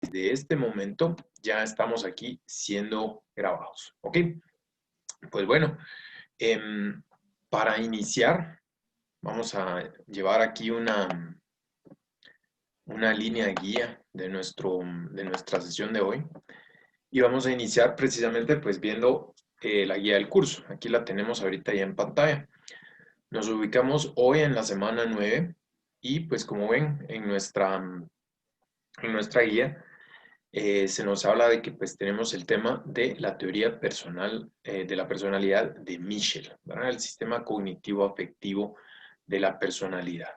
desde este momento ya estamos aquí siendo grabados, ¿ok? Pues bueno, para iniciar vamos a llevar aquí una línea guía de nuestra sesión de hoy y vamos a iniciar precisamente pues viendo la guía del curso. Aquí la tenemos ahorita ya en pantalla. Nos ubicamos hoy en la semana 9 y pues como ven en nuestra guía se nos habla de que pues tenemos el tema de la teoría personal, de la personalidad de Michel, ¿verdad? El sistema cognitivo afectivo de la personalidad.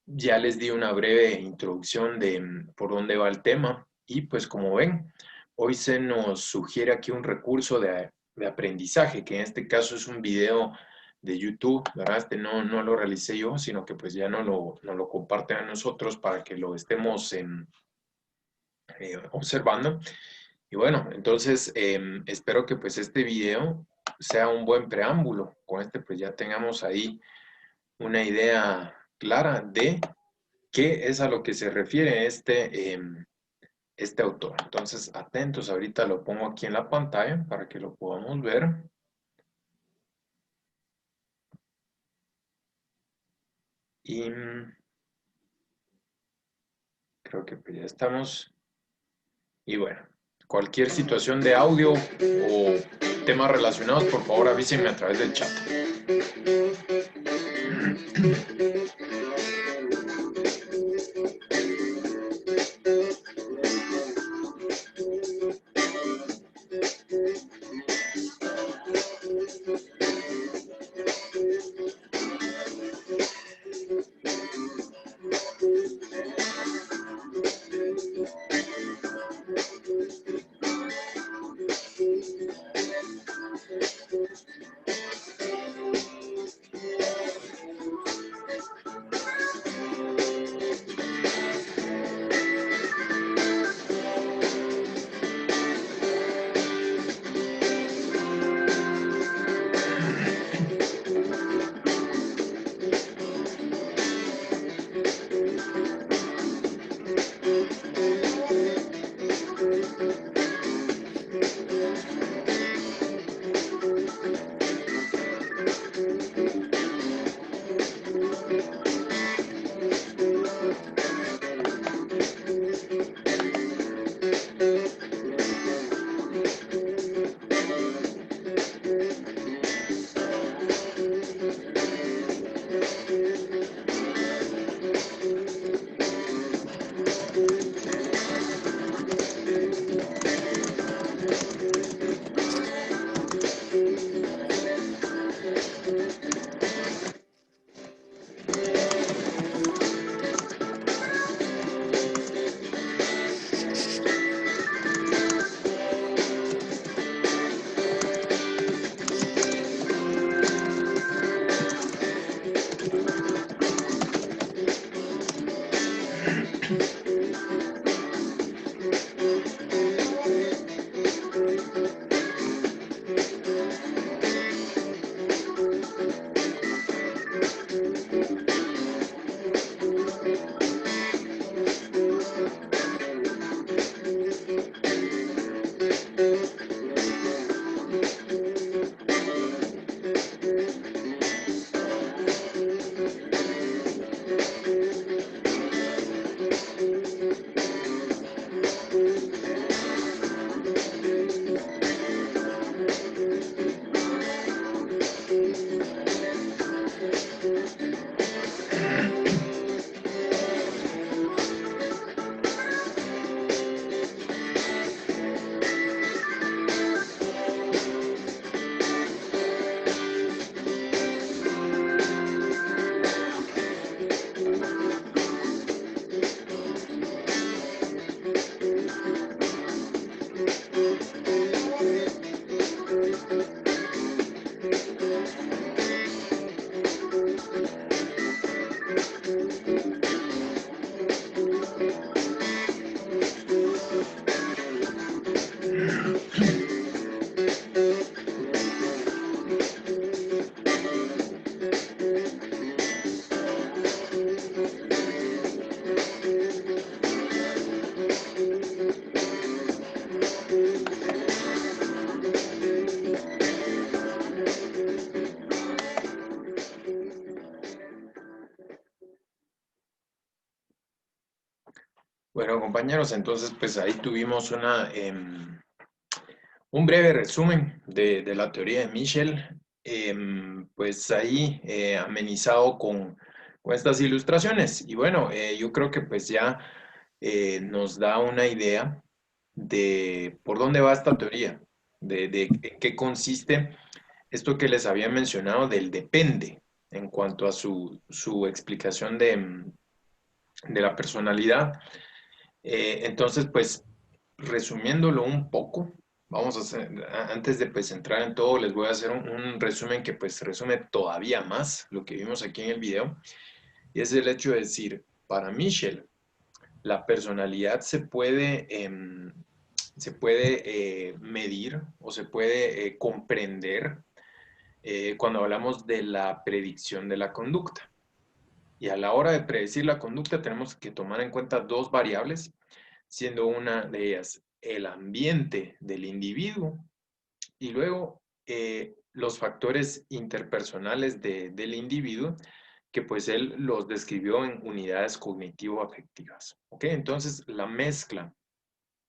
Ya les di una breve introducción de por dónde va el tema y pues como ven, hoy se nos sugiere aquí un recurso de aprendizaje, que en este caso es un video de YouTube, ¿verdad? Este no lo realicé yo, sino que pues ya no lo comparten a nosotros para que lo estemos observando. Y bueno, entonces espero que pues este video sea un buen preámbulo. Con este pues ya tengamos ahí una idea clara de qué es a lo que se refiere este autor. Entonces, atentos, ahorita lo pongo aquí en la pantalla para que lo podamos ver. Y creo que pues ya estamos. Y bueno, cualquier situación de audio o temas relacionados, por favor avísenme a través del chat. Bueno, compañeros, entonces pues ahí tuvimos un breve resumen de la teoría de Michel, pues ahí amenizado con estas ilustraciones. Y bueno, yo creo que pues ya nos da una idea de por dónde va esta teoría, de en qué consiste esto que les había mencionado del depende en cuanto a su explicación de la personalidad. Entonces, pues, resumiéndolo un poco, vamos a hacer, antes de pues entrar en todo, les voy a hacer un resumen que pues resume todavía más lo que vimos aquí en el video, y es el hecho de decir, para Michel, la personalidad se puede medir o se puede comprender cuando hablamos de la predicción de la conducta. Y a la hora de predecir la conducta tenemos que tomar en cuenta dos variables, siendo una de ellas el ambiente del individuo y luego los factores interpersonales del individuo, que pues él los describió en unidades cognitivo-afectivas. ¿Ok? Entonces la mezcla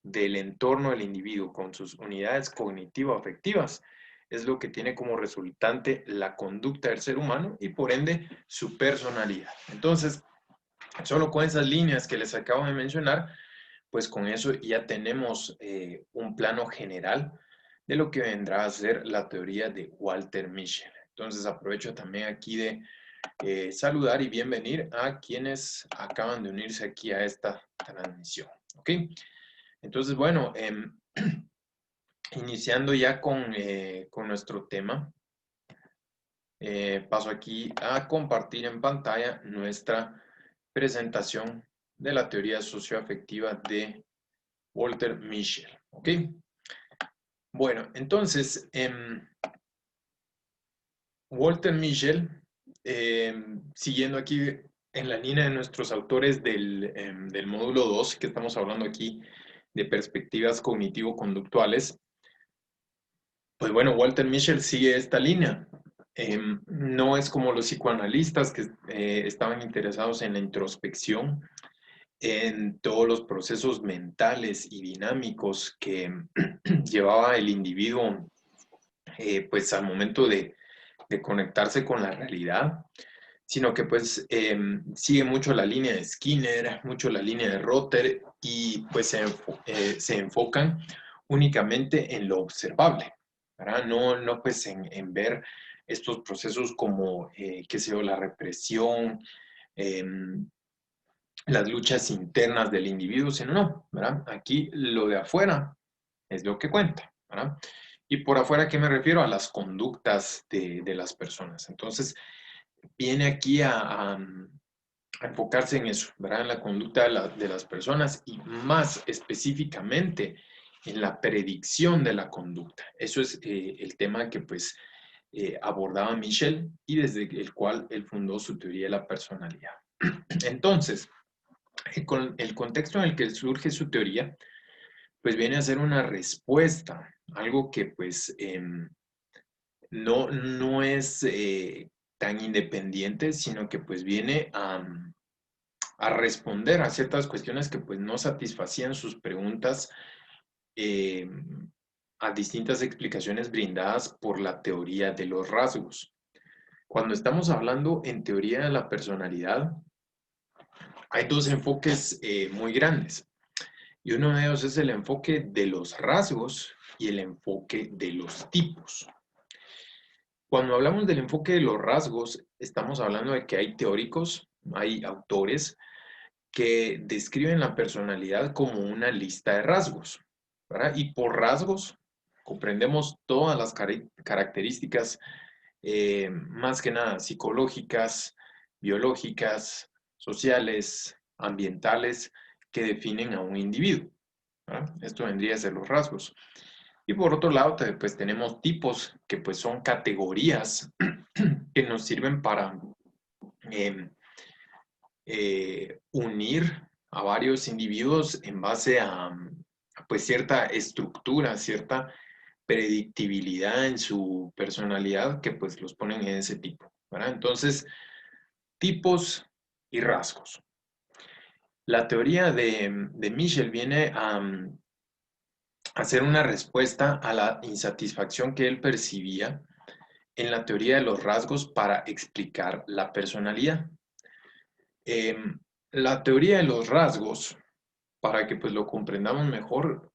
del entorno del individuo con sus unidades cognitivo-afectivas es lo que tiene como resultante la conducta del ser humano y por ende su personalidad. Entonces, solo con esas líneas que les acabo de mencionar, pues con eso ya tenemos un plano general de lo que vendrá a ser la teoría de Walter Mischel. Entonces aprovecho también aquí de saludar y bienvenir a quienes acaban de unirse aquí a esta transmisión. ¿Ok? Entonces, bueno, iniciando ya con nuestro tema, paso aquí a compartir en pantalla nuestra presentación de la teoría socioafectiva de Walter Mischel. ¿Ok? Bueno, entonces, Walter Mischel, siguiendo aquí en la línea de nuestros autores del módulo 2, que estamos hablando aquí de perspectivas cognitivo-conductuales, pues bueno, Walter Mischel sigue esta línea. No es como los psicoanalistas que estaban interesados en la introspección, en todos los procesos mentales y dinámicos que llevaba el individuo pues al momento de conectarse con la realidad, sino que pues sigue mucho la línea de Skinner, mucho la línea de Rotter y pues se enfocan únicamente en lo observable, ¿verdad? No pues en ver estos procesos como, qué sé yo, la represión, las luchas internas del individuo, sino no, ¿verdad? Aquí lo de afuera es lo que cuenta, ¿verdad? Y por afuera, ¿a qué me refiero? A las conductas de las personas. Entonces, viene aquí a enfocarse en eso, ¿verdad? En la conducta de las personas y más específicamente en la predicción de la conducta. Eso es el tema que pues abordaba Michel y desde el cual él fundó su teoría de la personalidad. Entonces, con el contexto en el que surge su teoría, pues viene a ser una respuesta, algo que pues no es tan independiente, sino que pues viene a responder a ciertas cuestiones que pues no satisfacían sus preguntas eh, a distintas explicaciones brindadas por la teoría de los rasgos. Cuando estamos hablando en teoría de la personalidad, hay dos enfoques muy grandes. Y uno de ellos es el enfoque de los rasgos y el enfoque de los tipos. Cuando hablamos del enfoque de los rasgos, estamos hablando de que hay teóricos, hay autores que describen la personalidad como una lista de rasgos, ¿verdad? Y por rasgos comprendemos todas las características, más que nada psicológicas, biológicas, sociales, ambientales, que definen a un individuo, ¿verdad? Esto vendría a ser los rasgos. Y por otro lado, pues tenemos tipos que pues son categorías que nos sirven para eh, unir a varios individuos en base a pues cierta estructura, cierta predictibilidad en su personalidad que pues los ponen en ese tipo, ¿verdad? Entonces, tipos y rasgos. La teoría de Michel viene a hacer una respuesta a la insatisfacción que él percibía en la teoría de los rasgos para explicar la personalidad. Em, la teoría de los rasgos, para que pues lo comprendamos mejor,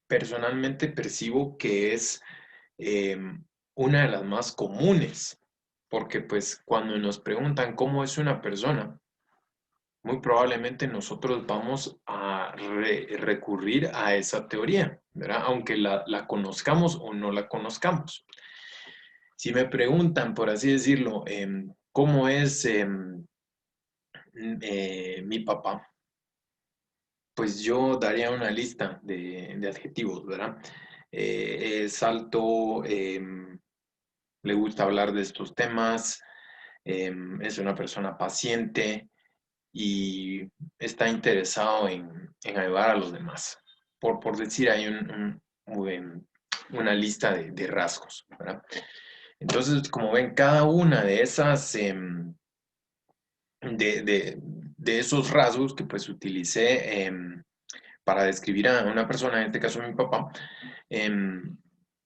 personalmente percibo que es una de las más comunes, porque pues cuando nos preguntan cómo es una persona, muy probablemente nosotros vamos a recurrir a esa teoría, ¿verdad? Aunque la conozcamos o no la conozcamos. Si me preguntan, por así decirlo, cómo es mi papá, pues yo daría una lista de adjetivos, ¿verdad? Es alto, le gusta hablar de estos temas, es una persona paciente y está interesado en ayudar a los demás. Por decir, hay una lista de rasgos, ¿verdad? Entonces, como ven, cada una de esas, de esos rasgos que pues utilicé para describir a una persona, en este caso mi papá, em,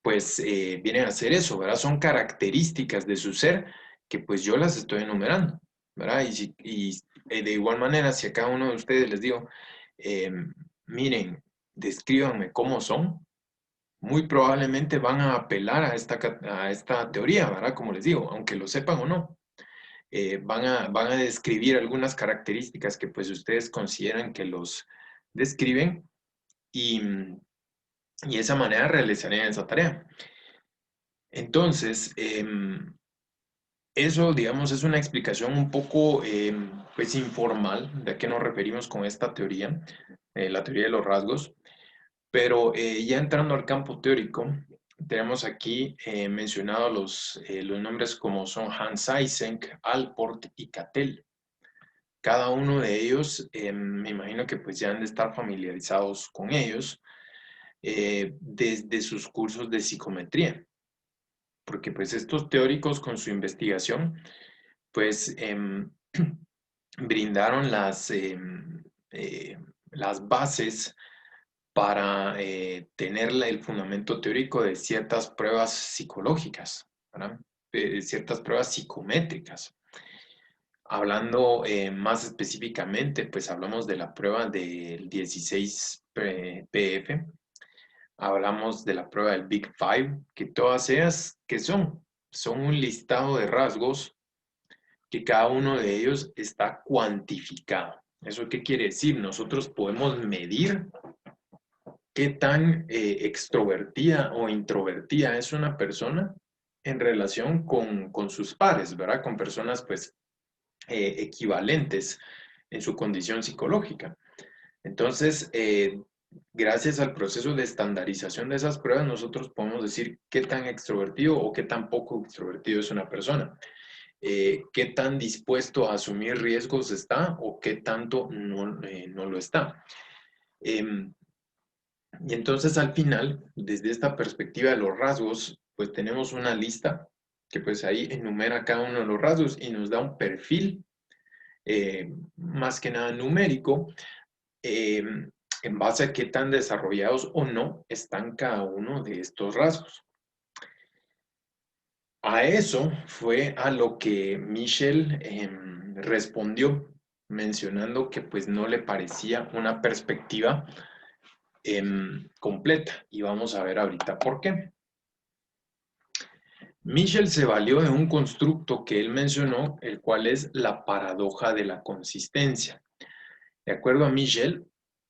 pues vienen a hacer eso, ¿verdad? Son características de su ser que pues yo las estoy enumerando, ¿verdad? De igual manera, si a cada uno de ustedes les digo, miren, descríbanme cómo son, muy probablemente van a apelar a esta teoría, ¿verdad? Como les digo, aunque lo sepan o no. Van a describir algunas características que pues ustedes consideran que los describen y, y de esa manera realizarían esa tarea. Entonces, eso, digamos, es una explicación un poco, pues, informal de a qué nos referimos con esta teoría, la teoría de los rasgos, pero ya entrando al campo teórico, tenemos aquí mencionados los nombres como son Hans Eysenck, Allport y Cattell. Cada uno de ellos, me imagino que pues ya han de estar familiarizados con ellos desde sus cursos de psicometría, porque pues estos teóricos con su investigación, pues brindaron las bases para tener el fundamento teórico de ciertas pruebas psicológicas, ¿verdad? De ciertas pruebas psicométricas. Hablando más específicamente, pues hablamos de la prueba del 16 PF, hablamos de la prueba del Big Five, que todas ellas, ¿qué son? Son un listado de rasgos que cada uno de ellos está cuantificado. ¿Eso qué quiere decir? Nosotros podemos medir qué tan extrovertida o introvertida es una persona en relación con sus pares, ¿verdad? Con personas, pues, equivalentes en su condición psicológica. Entonces, gracias al proceso de estandarización de esas pruebas, nosotros podemos decir qué tan extrovertido o qué tan poco extrovertido es una persona, qué tan dispuesto a asumir riesgos está o qué tanto no lo está. Y entonces al final, desde esta perspectiva de los rasgos, pues tenemos una lista que pues ahí enumera cada uno de los rasgos y nos da un perfil más que nada numérico, en base a qué tan desarrollados o no están cada uno de estos rasgos. A eso fue a lo que Michel respondió, mencionando que pues no le parecía una perspectiva completa. Y vamos a ver ahorita por qué. Michel se valió de un constructo que él mencionó, el cual es la paradoja de la consistencia. De acuerdo a Michel,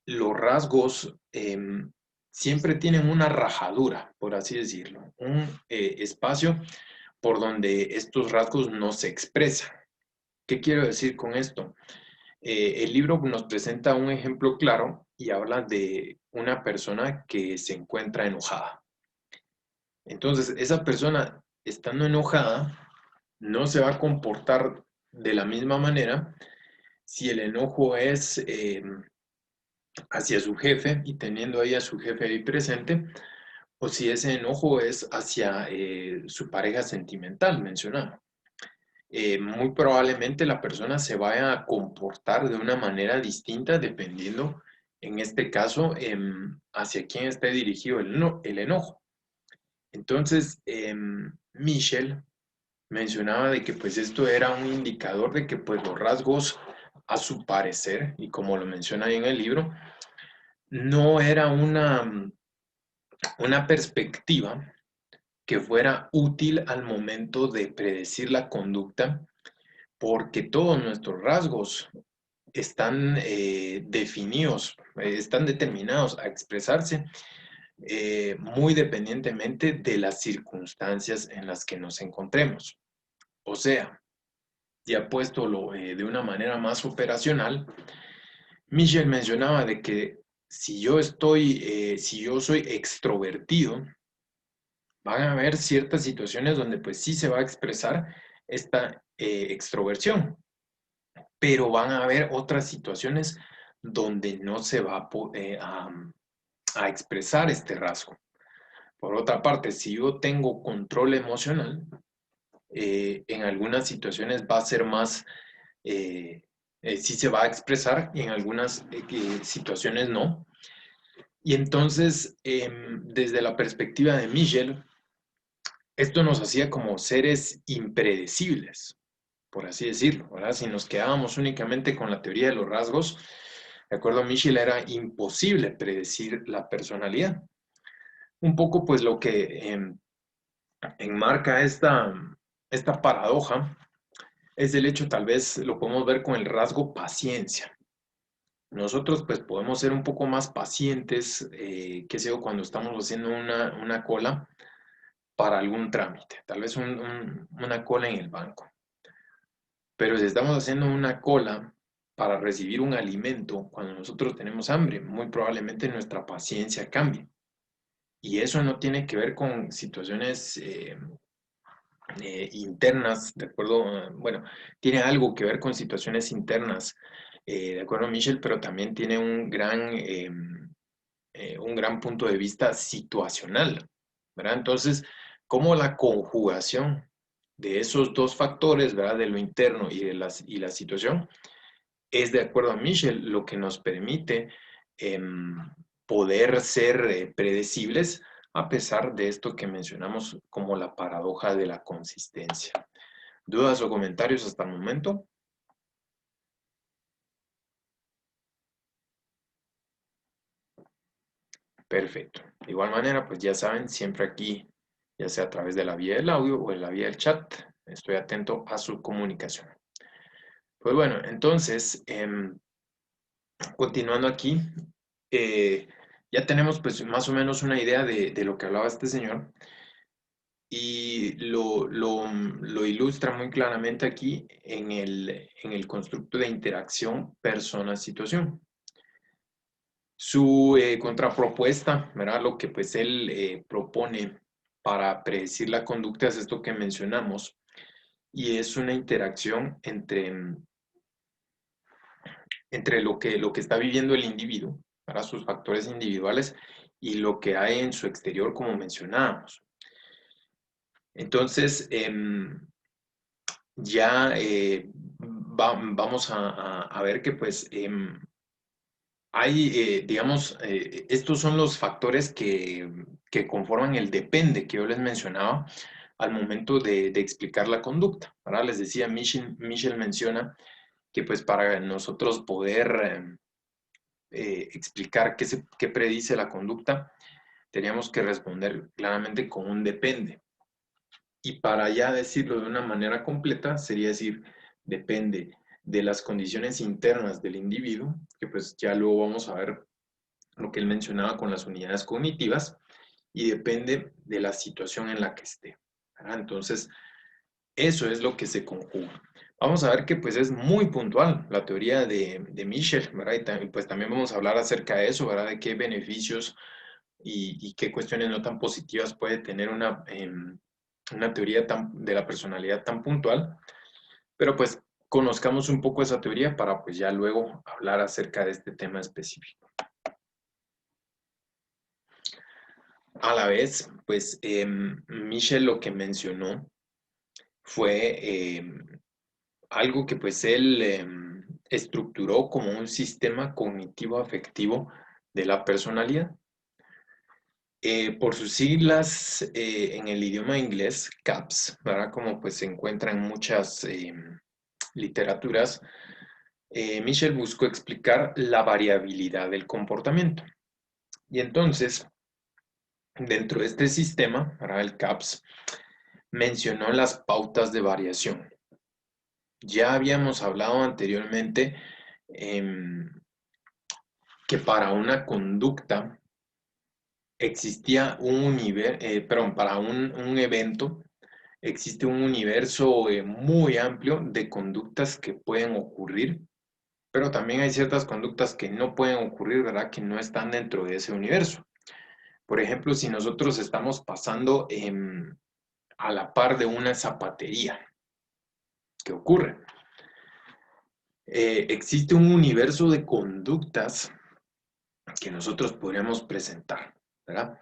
los rasgos siempre tienen una rajadura, por así decirlo, un espacio por donde estos rasgos no se expresan. ¿Qué quiero decir con esto? El libro nos presenta un ejemplo claro y habla de una persona que se encuentra enojada. Entonces, esa persona, estando enojada, no se va a comportar de la misma manera si el enojo es hacia su jefe y teniendo ahí a su jefe ahí presente, o si ese enojo es hacia su pareja sentimental mencionada. muy probablemente la persona se vaya a comportar de una manera distinta dependiendo, en este caso, hacia quién esté dirigido el enojo. Entonces, Michel mencionaba de que pues esto era un indicador de que pues los rasgos, a su parecer, y como lo menciona ahí en el libro, no era una perspectiva que fuera útil al momento de predecir la conducta, porque todos nuestros rasgos están definidos, están determinados a expresarse muy dependientemente de las circunstancias en las que nos encontremos. O sea, ya puesto de una manera más operacional, Michel mencionaba de que si yo soy extrovertido, van a haber ciertas situaciones donde pues sí se va a expresar esta extroversión, pero van a haber otras situaciones donde no se va a expresar este rasgo. Por otra parte, si yo tengo control emocional, en algunas situaciones va a ser más, sí se va a expresar y en algunas situaciones no. Y entonces, desde la perspectiva de Michel, esto nos hacía como seres impredecibles, por así decirlo, ¿verdad? Si nos quedábamos únicamente con la teoría de los rasgos, de acuerdo a Michel, era imposible predecir la personalidad. Un poco pues lo que enmarca esta paradoja es el hecho, tal vez lo podemos ver con el rasgo paciencia. Nosotros pues podemos ser un poco más pacientes, qué sé yo, cuando estamos haciendo una cola para algún trámite, tal vez una cola en el banco. Pero si estamos haciendo una cola para recibir un alimento cuando nosotros tenemos hambre, muy probablemente nuestra paciencia cambie. Y eso no tiene que ver con situaciones internas, ¿de acuerdo? Bueno, tiene algo que ver con situaciones internas, de acuerdo a Michel, pero también tiene un gran punto de vista situacional, ¿verdad? Entonces, ¿cómo la conjugación de esos dos factores, ¿verdad? De lo interno y la situación, es de acuerdo a Michel lo que nos permite poder ser predecibles a pesar de esto que mencionamos como la paradoja de la consistencia. ¿Dudas o comentarios hasta el momento? Perfecto. De igual manera, pues ya saben, siempre aquí, ya sea a través de la vía del audio o en la vía del chat, estoy atento a su comunicación. Pues bueno, entonces, continuando aquí, ya tenemos pues más o menos una idea de lo que hablaba este señor y lo ilustra muy claramente aquí en el constructo de interacción persona-situación. Su contrapropuesta, ¿verdad? Lo que pues él propone para predecir la conducta es esto que mencionamos y es una interacción entre lo que está viviendo el individuo, para sus factores individuales y lo que hay en su exterior, como mencionábamos. Entonces, ya vamos a ver que pues hay, digamos, estos son los factores que conforman el depende que yo les mencionaba al momento de explicar la conducta. Ahora les decía, Michel menciona que pues para nosotros poder explicar qué predice la conducta, teníamos que responder claramente con un depende. Y para ya decirlo de una manera completa, sería decir, depende de las condiciones internas del individuo, que pues ya luego vamos a ver lo que él mencionaba con las unidades cognitivas, y depende de la situación en la que esté. ¿Verdad? Entonces, eso es lo que se conjuga. Vamos a ver que pues es muy puntual la teoría de Michel, ¿verdad? Y pues también vamos a hablar acerca de eso, ¿verdad? De qué beneficios y qué cuestiones no tan positivas puede tener una teoría de la personalidad tan puntual. Pero pues conozcamos un poco esa teoría para pues ya luego hablar acerca de este tema específico. A la vez, pues Michel lo que mencionó fue algo que pues él estructuró como un sistema cognitivo afectivo de la personalidad. Por sus siglas en el idioma inglés, CAPS, ¿verdad? Como pues se encuentra en muchas literaturas, Michel buscó explicar la variabilidad del comportamiento. Y entonces, dentro de este sistema, ¿verdad? El CAPS, mencionó las pautas de variación. Ya habíamos hablado anteriormente em, que para una conducta existía un universo, perdón, para un evento existe un universo muy amplio de conductas que pueden ocurrir, pero también hay ciertas conductas que no pueden ocurrir, ¿verdad? Que no están dentro de ese universo. Por ejemplo, si nosotros estamos pasando a la par de una zapatería, ¿qué ocurre? Existe un universo de conductas que nosotros podríamos presentar, ¿verdad?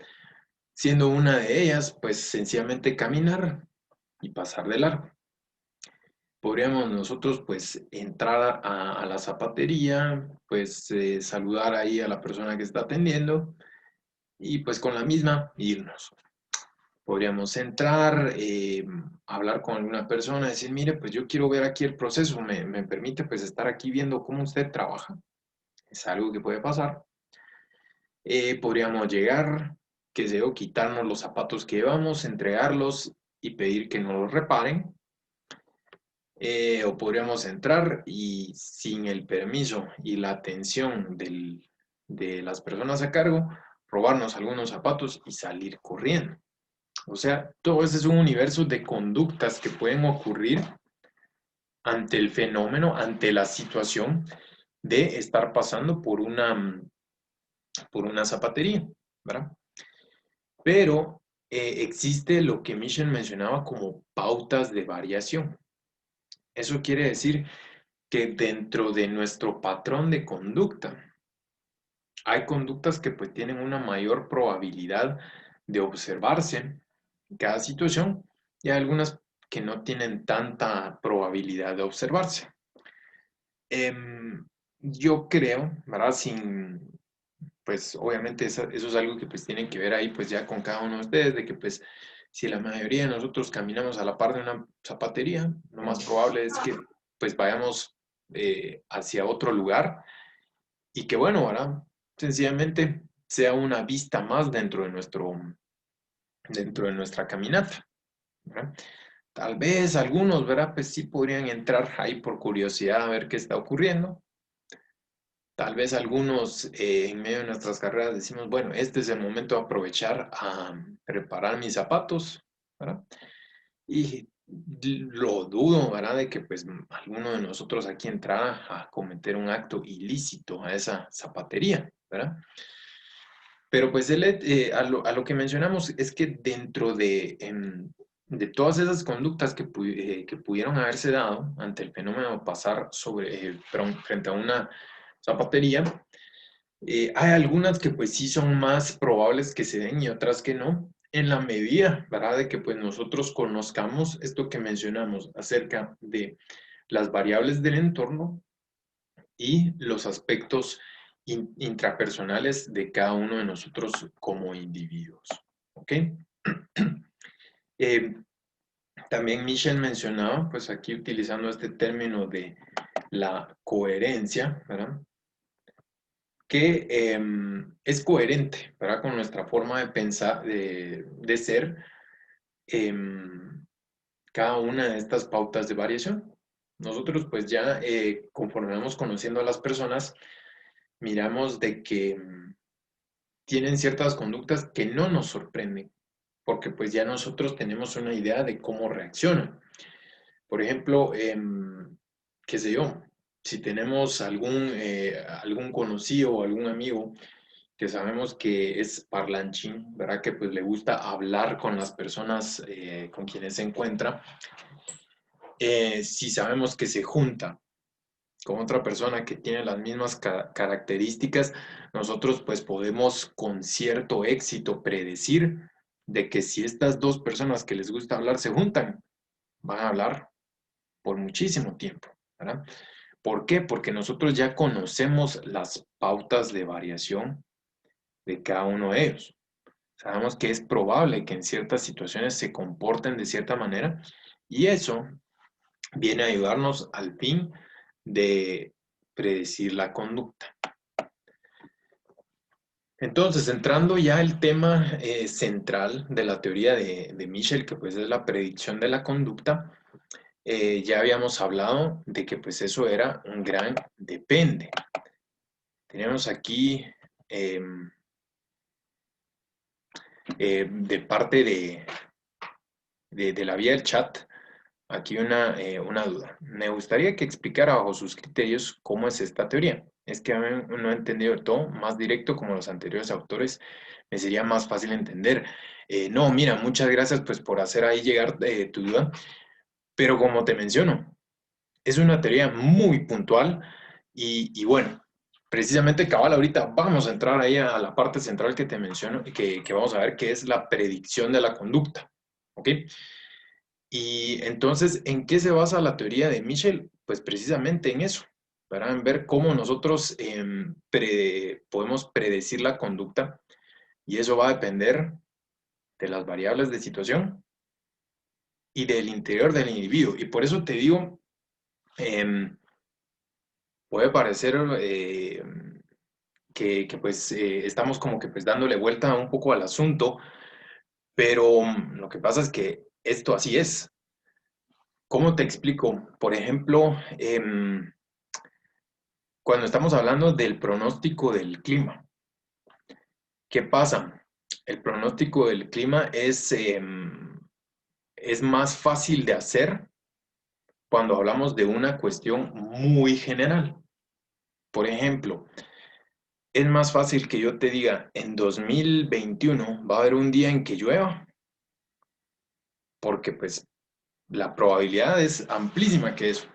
Siendo una de ellas, pues sencillamente caminar y pasar de largo. Podríamos nosotros pues entrar a la zapatería, pues saludar ahí a la persona que está atendiendo y pues con la misma irnos. Podríamos entrar, hablar con alguna persona, decir, mire, pues yo quiero ver aquí el proceso, me permite pues estar aquí viendo cómo usted trabaja. Es algo que puede pasar. Podríamos llegar, qué sé yo, quitarnos los zapatos que llevamos, entregarlos y pedir que nos los reparen. O podríamos entrar y sin el permiso y la atención de las personas a cargo, robarnos algunos zapatos y salir corriendo. O sea, todo ese es un universo de conductas que pueden ocurrir ante el fenómeno, ante la situación de estar pasando por una zapatería, ¿verdad? Pero existe lo que Michel mencionaba como pautas de variación. Eso quiere decir que dentro de nuestro patrón de conducta hay conductas que pues tienen una mayor probabilidad de observarse en cada situación y hay algunas que no tienen tanta probabilidad de observarse. Yo creo, ¿verdad? Pues obviamente eso es algo que pues tienen que ver ahí pues ya con cada uno de ustedes, de que pues si la mayoría de nosotros caminamos a la par de una zapatería, lo más probable es que pues vayamos hacia otro lugar y que bueno, ¿verdad? Sencillamente sea una vista más dentro de nuestra caminata, ¿verdad? Tal vez algunos, ¿verdad? Pues sí podrían entrar ahí por curiosidad a ver qué está ocurriendo. Tal vez algunos en medio de nuestras carreras decimos, bueno, este es el momento de aprovechar a preparar mis zapatos, ¿verdad? Y lo dudo, ¿verdad? De que pues alguno de nosotros aquí entrara a cometer un acto ilícito a esa zapatería, ¿verdad? Pero pues a lo que mencionamos es que dentro de todas esas conductas que pudieron haberse dado ante el fenómeno de pasar perdón, frente a una zapatería, hay algunas que pues sí son más probables que se den y otras que no, en la medida, ¿verdad? De que pues nosotros conozcamos esto que mencionamos acerca de las variables del entorno y los aspectos intrapersonales de cada uno de nosotros como individuos. ¿Ok? Eh, también Michel mencionaba, pues aquí utilizando este término de la coherencia, ¿verdad? Que es coherente, ¿verdad? Con nuestra forma de pensar, de ser, cada una de estas pautas de variación. Nosotros pues ya conforme vamos conociendo a las personas, miramos de que tienen ciertas conductas que no nos sorprenden, porque pues ya nosotros tenemos una idea de cómo reaccionan. Por ejemplo, qué sé yo, si tenemos algún conocido o algún amigo que sabemos que es parlanchín, ¿verdad? Que pues le gusta hablar con las personas con quienes se encuentra, si sabemos que se junta con otra persona que tiene las mismas características, nosotros pues podemos con cierto éxito predecir de que si estas dos personas que les gusta hablar se juntan, van a hablar por muchísimo tiempo, ¿verdad? ¿Por qué? Porque nosotros ya conocemos las pautas de variación de cada uno de ellos. Sabemos que es probable que en ciertas situaciones se comporten de cierta manera y eso viene a ayudarnos al fin de predecir la conducta. Entonces, entrando ya al tema central de la teoría de Michel, que pues es la predicción de la conducta, ya habíamos hablado de que pues eso era un gran depende. Tenemos aquí de parte de la vía del chat, aquí una duda. Me gustaría que explicara bajo sus criterios cómo es esta teoría. Es que no he entendido del todo, más directo como los anteriores autores, me sería más fácil entender. No, mira, muchas gracias pues por hacer ahí llegar tu duda, pero como te menciono, es una teoría muy puntual y bueno, precisamente cabal ahorita vamos a entrar ahí a la parte central que te menciono y que vamos a ver que es la predicción de la conducta, ¿ok? Y entonces, ¿en qué se basa la teoría de Michel? Pues precisamente en eso, ¿verdad? En ver cómo nosotros podemos predecir la conducta y eso va a depender de las variables de situación y del interior del individuo. Y por eso te digo, em, puede parecer pues estamos como que pues dándole vuelta un poco al asunto, pero lo que pasa es que esto así es. ¿Cómo te explico? Por ejemplo, cuando estamos hablando del pronóstico del clima, ¿qué pasa? El pronóstico del clima es más fácil de hacer cuando hablamos de una cuestión muy general. Por ejemplo, es más fácil que yo te diga, en 2021 va a haber un día en que llueva, porque pues la probabilidad es amplísima que eso.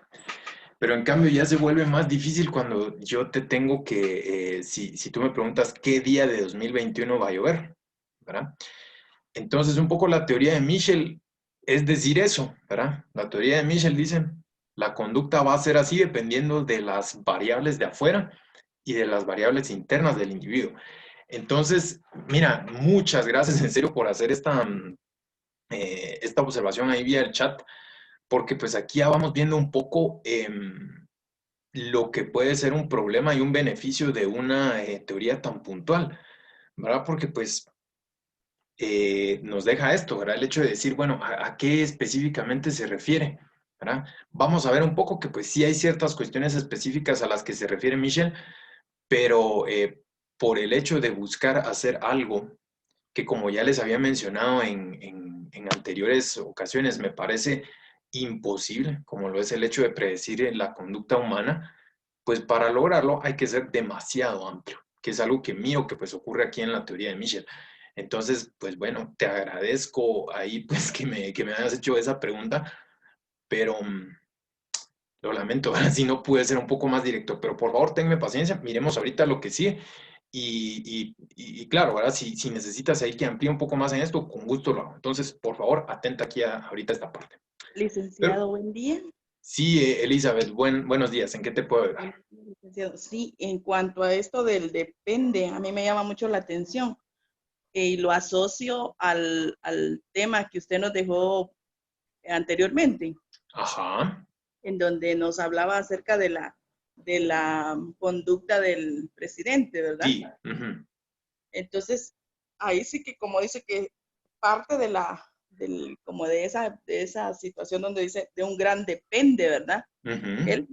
Pero en cambio ya se vuelve más difícil cuando yo te tengo que, si tú me preguntas qué día de 2021 va a llover, ¿verdad? Entonces un poco la teoría de Michel es decir eso, ¿verdad? La teoría de Michel dice, la conducta va a ser así dependiendo de las variables de afuera y de las variables internas del individuo. Entonces, mira, muchas gracias en serio por hacer esta observación ahí vía el chat, porque pues aquí ya vamos viendo un poco lo que puede ser un problema y un beneficio de una teoría tan puntual, ¿verdad? Porque pues nos deja esto, ¿verdad? El hecho de decir, bueno, ¿a qué específicamente se refiere? ¿Verdad? Vamos a ver un poco que pues sí hay ciertas cuestiones específicas a las que se refiere Michel, pero por el hecho de buscar hacer algo que como ya les había mencionado en anteriores ocasiones, me parece imposible, como lo es el hecho de predecir la conducta humana, pues para lograrlo hay que ser demasiado amplio, que es algo que miro que pues ocurre aquí en la teoría de Michel. Entonces, pues bueno, te agradezco ahí pues que me hayas hecho esa pregunta, pero lo lamento, ahora sí no pude ser un poco más directo, pero por favor tenme paciencia, miremos ahorita lo que sigue y claro, ¿verdad? Si necesitas ahí que amplíe un poco más en esto, con gusto lo hago. Entonces, por favor, atenta aquí ahorita a esta parte. Pero Licenciado, buen día. sí, Elizabeth, buenos días, ¿en qué te puedo Buen ayudar? día, licenciado. Sí, en cuanto a esto del depende, a mí me llama mucho la atención y lo asocio al tema que usted nos dejó anteriormente, Ajá, en donde nos hablaba acerca de la conducta del presidente, ¿verdad? sí, ujú, Entonces, ahí sí que como dice que parte como de esa situación donde dice de un gran depende, ¿verdad? ujú, Él,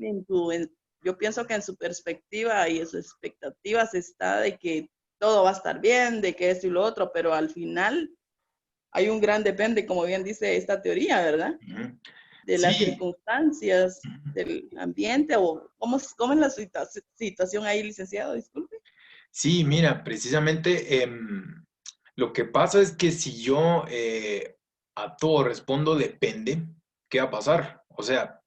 yo pienso que en su perspectiva y en sus expectativas está de que todo va a estar bien, de que esto y lo otro, pero al final hay un gran depende, como bien dice esta teoría, ¿verdad? ujú. De las Sí, circunstancias, ujú. del ambiente, o cómo es la situación ahí, licenciado, disculpe. Sí, mira, precisamente lo que pasa es que si yo a todo respondo depende, ¿qué va a pasar? O sea,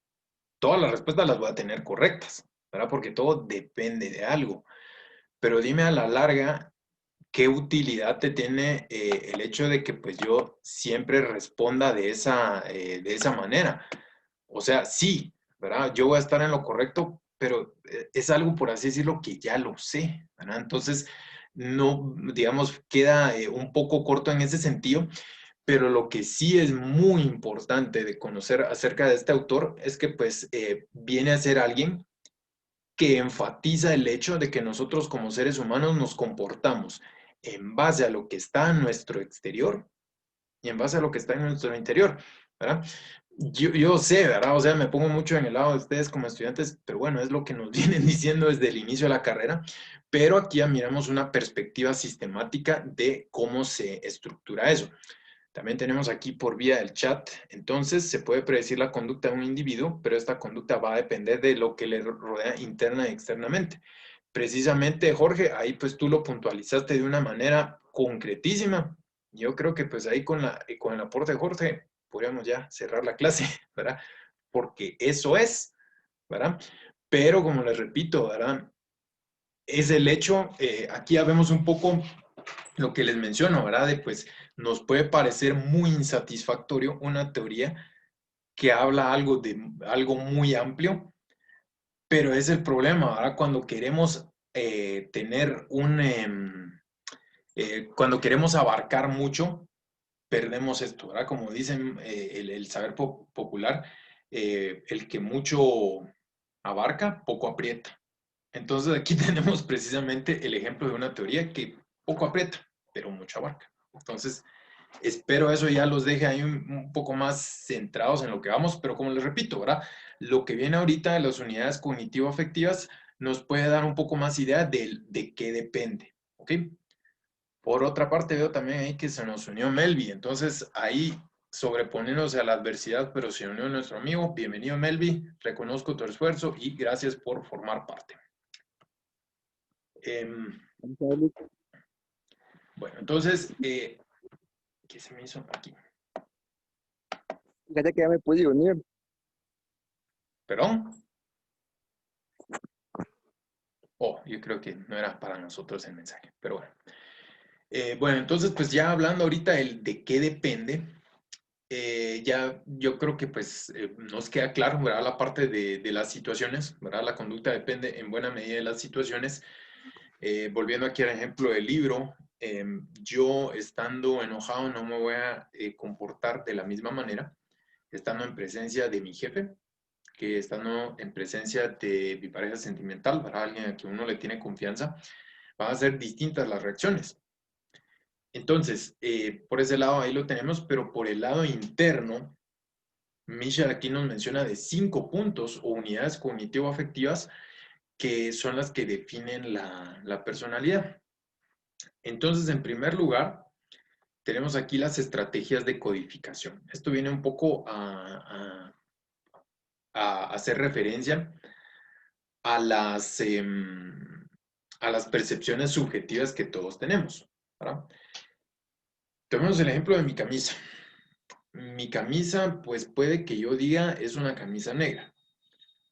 todas las respuestas las voy a tener correctas, ¿verdad? Porque todo depende de algo. Pero dime a la larga, ¿qué utilidad te tiene el hecho de que pues yo siempre responda de esa manera? O sea, sí, ¿verdad? Yo voy a estar en lo correcto, pero es algo, por así decirlo, que ya lo sé, ¿verdad? Entonces, no, digamos, queda un poco corto en ese sentido, pero lo que sí es muy importante de conocer acerca de este autor es que pues viene a ser alguien que enfatiza el hecho de que nosotros como seres humanos nos comportamos en base a lo que está en nuestro exterior y en base a lo que está en nuestro interior, ¿verdad? Yo sé, ¿verdad? O sea, me pongo mucho en el lado de ustedes como estudiantes, pero bueno, es lo que nos vienen diciendo desde el inicio de la carrera, pero aquí ya miramos una perspectiva sistemática de cómo se estructura eso. También tenemos aquí por vía del chat, entonces se puede predecir la conducta de un individuo, pero esta conducta va a depender de lo que le rodea interna y externamente. Precisamente, Jorge, ahí pues tú lo puntualizaste de una manera concretísima. Yo creo que pues ahí con el aporte de Jorge podríamos ya cerrar la clase, ¿verdad? Porque eso es, ¿verdad? Pero como les repito, ¿verdad? Es el hecho, aquí ya vemos un poco lo que les menciono, ¿verdad? De, pues nos puede parecer muy insatisfactorio una teoría que habla algo de algo muy amplio, pero es el problema, ¿verdad? Cuando queremos tener cuando queremos abarcar mucho, perdemos esto, ¿verdad? Como dicen el saber popular, el que mucho abarca, poco aprieta. Entonces aquí tenemos precisamente el ejemplo de una teoría que poco aprieta, pero mucho abarca. Entonces, espero eso ya los deje ahí un poco más centrados en lo que vamos, pero como les repito, ¿verdad? Lo que viene ahorita de las unidades cognitivo-afectivas nos puede dar un poco más idea de qué depende, ¿ok? Por otra parte, veo también ahí que se nos unió Melvi, entonces ahí sobreponiéndose a la adversidad, pero se unió nuestro amigo. Bienvenido, Melvi, reconozco tu esfuerzo y gracias por formar parte. Bueno, entonces, ¿qué se me hizo aquí? Fíjate que ya me pude unir. ¿Perdón? Oh, yo creo que no era para nosotros el mensaje, pero bueno. Bueno, entonces, pues ya hablando ahorita de qué depende, ya yo creo que pues nos queda claro, ¿verdad? La parte de las situaciones, ¿verdad? La conducta depende en buena medida de las situaciones. Volviendo aquí al ejemplo del libro, yo estando enojado no me voy a comportar de la misma manera, estando en presencia de mi jefe, que estando en presencia de mi pareja sentimental, para alguien a quien uno le tiene confianza, van a ser distintas las reacciones. Entonces, por ese lado ahí lo tenemos, pero por el lado interno, Michelle aquí nos menciona de 5 puntos o unidades cognitivo-afectivas que son las que definen la personalidad. Entonces, en primer lugar, tenemos aquí las estrategias de codificación. Esto viene un poco a hacer referencia a a las percepciones subjetivas que todos tenemos, ¿verdad? Tomemos el ejemplo de mi camisa. Mi camisa, pues puede que yo diga es una camisa negra.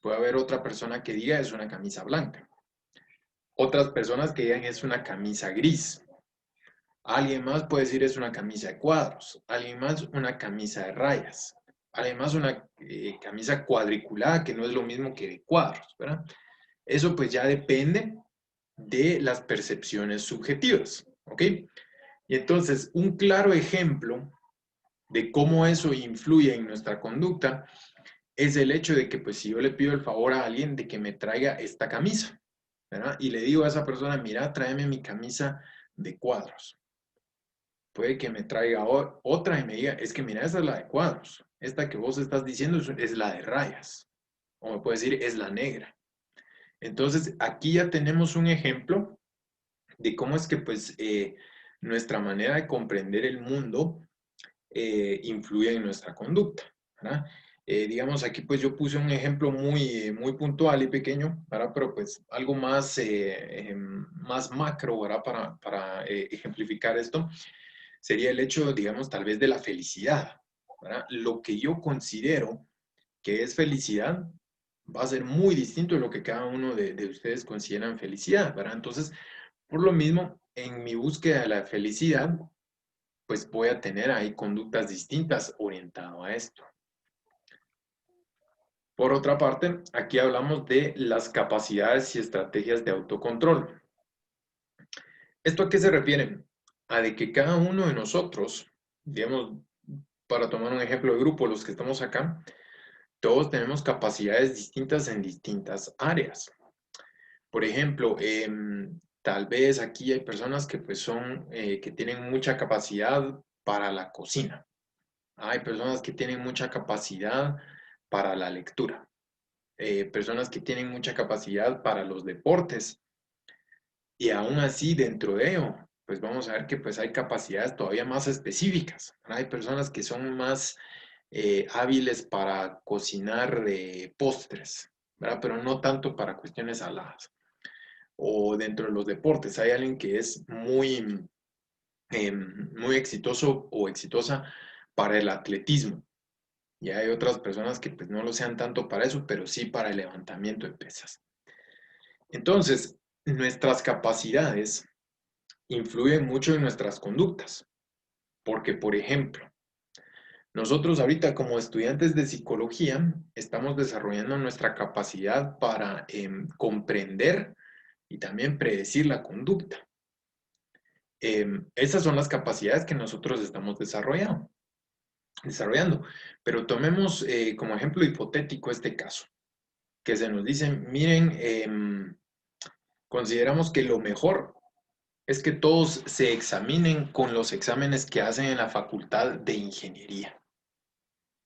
Puede haber otra persona que diga es una camisa blanca. Otras personas que digan es una camisa gris. Alguien más puede decir es una camisa de cuadros. Alguien más una camisa de rayas. Alguien más una camisa cuadriculada, que no es lo mismo que de cuadros, ¿verdad? Eso pues ya depende de las percepciones subjetivas, ¿ok? Y entonces, un claro ejemplo de cómo eso influye en nuestra conducta es el hecho de que, pues, si yo le pido el favor a alguien de que me traiga esta camisa, ¿verdad? Y le digo a esa persona, mira, tráeme mi camisa de cuadros. Puede que me traiga otra y me diga, es que mira, esa es la de cuadros. Esta que vos estás diciendo es la de rayas. O me puede decir, es la negra. Entonces, aquí ya tenemos un ejemplo de cómo es que, pues, nuestra manera de comprender el mundo influye en nuestra conducta, ¿verdad? Digamos, aquí pues yo puse un ejemplo muy puntual y pequeño, ¿verdad? Pero pues algo más macro, ¿verdad? Para ejemplificar esto, sería el hecho, digamos, tal vez de la felicidad, ¿verdad? Lo que yo considero que es felicidad va a ser muy distinto de lo que cada uno de ustedes consideran felicidad, ¿verdad? Entonces, por lo mismo, en mi búsqueda de la felicidad, pues voy a tener ahí conductas distintas orientado a esto. Por otra parte, aquí hablamos de las capacidades y estrategias de autocontrol. ¿Esto a qué se refiere? A de que cada uno de nosotros, digamos, para tomar un ejemplo de grupo, los que estamos acá, todos tenemos capacidades distintas en distintas áreas. Por ejemplo, tal vez aquí hay personas que pues que tienen mucha capacidad para la cocina. Hay personas que tienen mucha capacidad para la lectura. Personas que tienen mucha capacidad para los deportes. Y aún así, dentro de ello, pues vamos a ver que pues hay capacidades todavía más específicas. Hay personas que son más hábiles para cocinar postres, ¿verdad? Pero no tanto para cuestiones saladas. O dentro de los deportes, hay alguien que es muy exitoso o exitosa para el atletismo. Y hay otras personas que pues no lo sean tanto para eso, pero sí para el levantamiento de pesas. Entonces, nuestras capacidades influyen mucho en nuestras conductas. Porque, por ejemplo, nosotros ahorita como estudiantes de psicología estamos desarrollando nuestra capacidad para comprender y también predecir la conducta. Esas son las capacidades que nosotros estamos desarrollando. Pero tomemos como ejemplo hipotético este caso, que se nos dice, miren, consideramos que lo mejor es que todos se examinen con los exámenes que hacen en la Facultad de Ingeniería.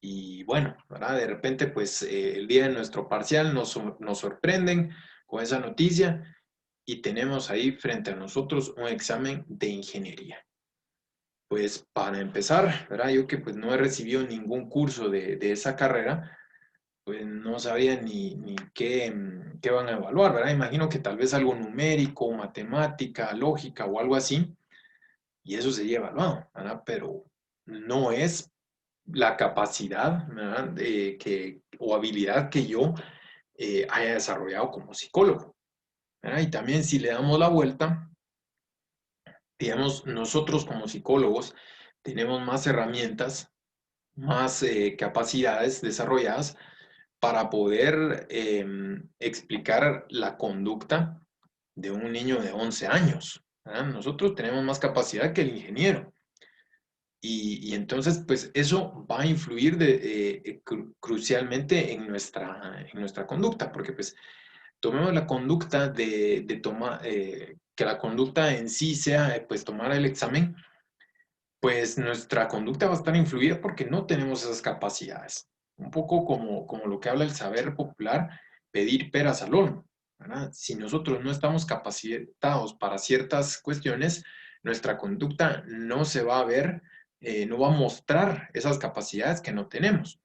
Y bueno, ¿verdad? De repente, pues el día de nuestro parcial nos sorprenden con esa noticia y tenemos ahí frente a nosotros un examen de ingeniería. Pues para empezar, ¿verdad? Yo que pues no he recibido ningún curso de esa carrera, pues no sabía ni qué van a evaluar, ¿verdad? Imagino que tal vez algo numérico, matemática, lógica o algo así, y eso sería evaluado, ¿verdad? Pero no es la capacidad, ¿verdad? O habilidad que yo haya desarrollado como psicólogo, ¿verdad? Y también si le damos la vuelta, digamos, nosotros como psicólogos tenemos más herramientas, más capacidades desarrolladas para poder explicar la conducta de un niño de 11 años, ¿verdad? Nosotros tenemos más capacidad que el ingeniero. Y entonces, pues eso va a influir crucialmente en nuestra conducta, porque pues tomemos la conducta de tomar, que la conducta en sí sea pues tomar el examen, pues nuestra conducta va a estar influida porque no tenemos esas capacidades. Un poco como lo que habla el saber popular, pedir peras al olmo, ¿verdad? Si nosotros no estamos capacitados para ciertas cuestiones, nuestra conducta no se va a ver, no va a mostrar esas capacidades que no tenemos.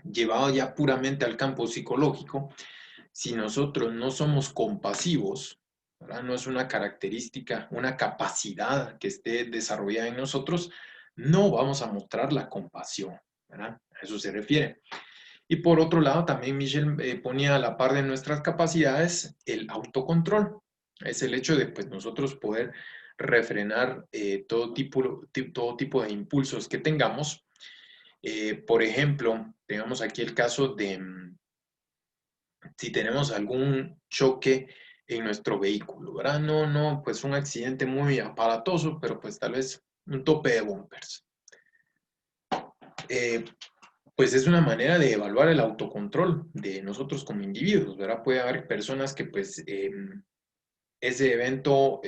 Llevado ya puramente al campo psicológico, si nosotros no somos compasivos, ¿verdad? No es una característica, una capacidad que esté desarrollada en nosotros, no vamos a mostrar la compasión, ¿verdad? A eso se refiere. Y por otro lado, también Michel ponía a la par de nuestras capacidades el autocontrol. Es el hecho de pues, nosotros poder refrenar todo tipo de impulsos que tengamos. Por ejemplo, tengamos aquí el caso de si tenemos algún choque en nuestro vehículo, ¿verdad? No, pues un accidente muy aparatoso, pero pues tal vez un tope de bumpers. Eh, pues es una manera de evaluar el autocontrol de nosotros como individuos, ¿verdad? Puede haber personas que pues ese evento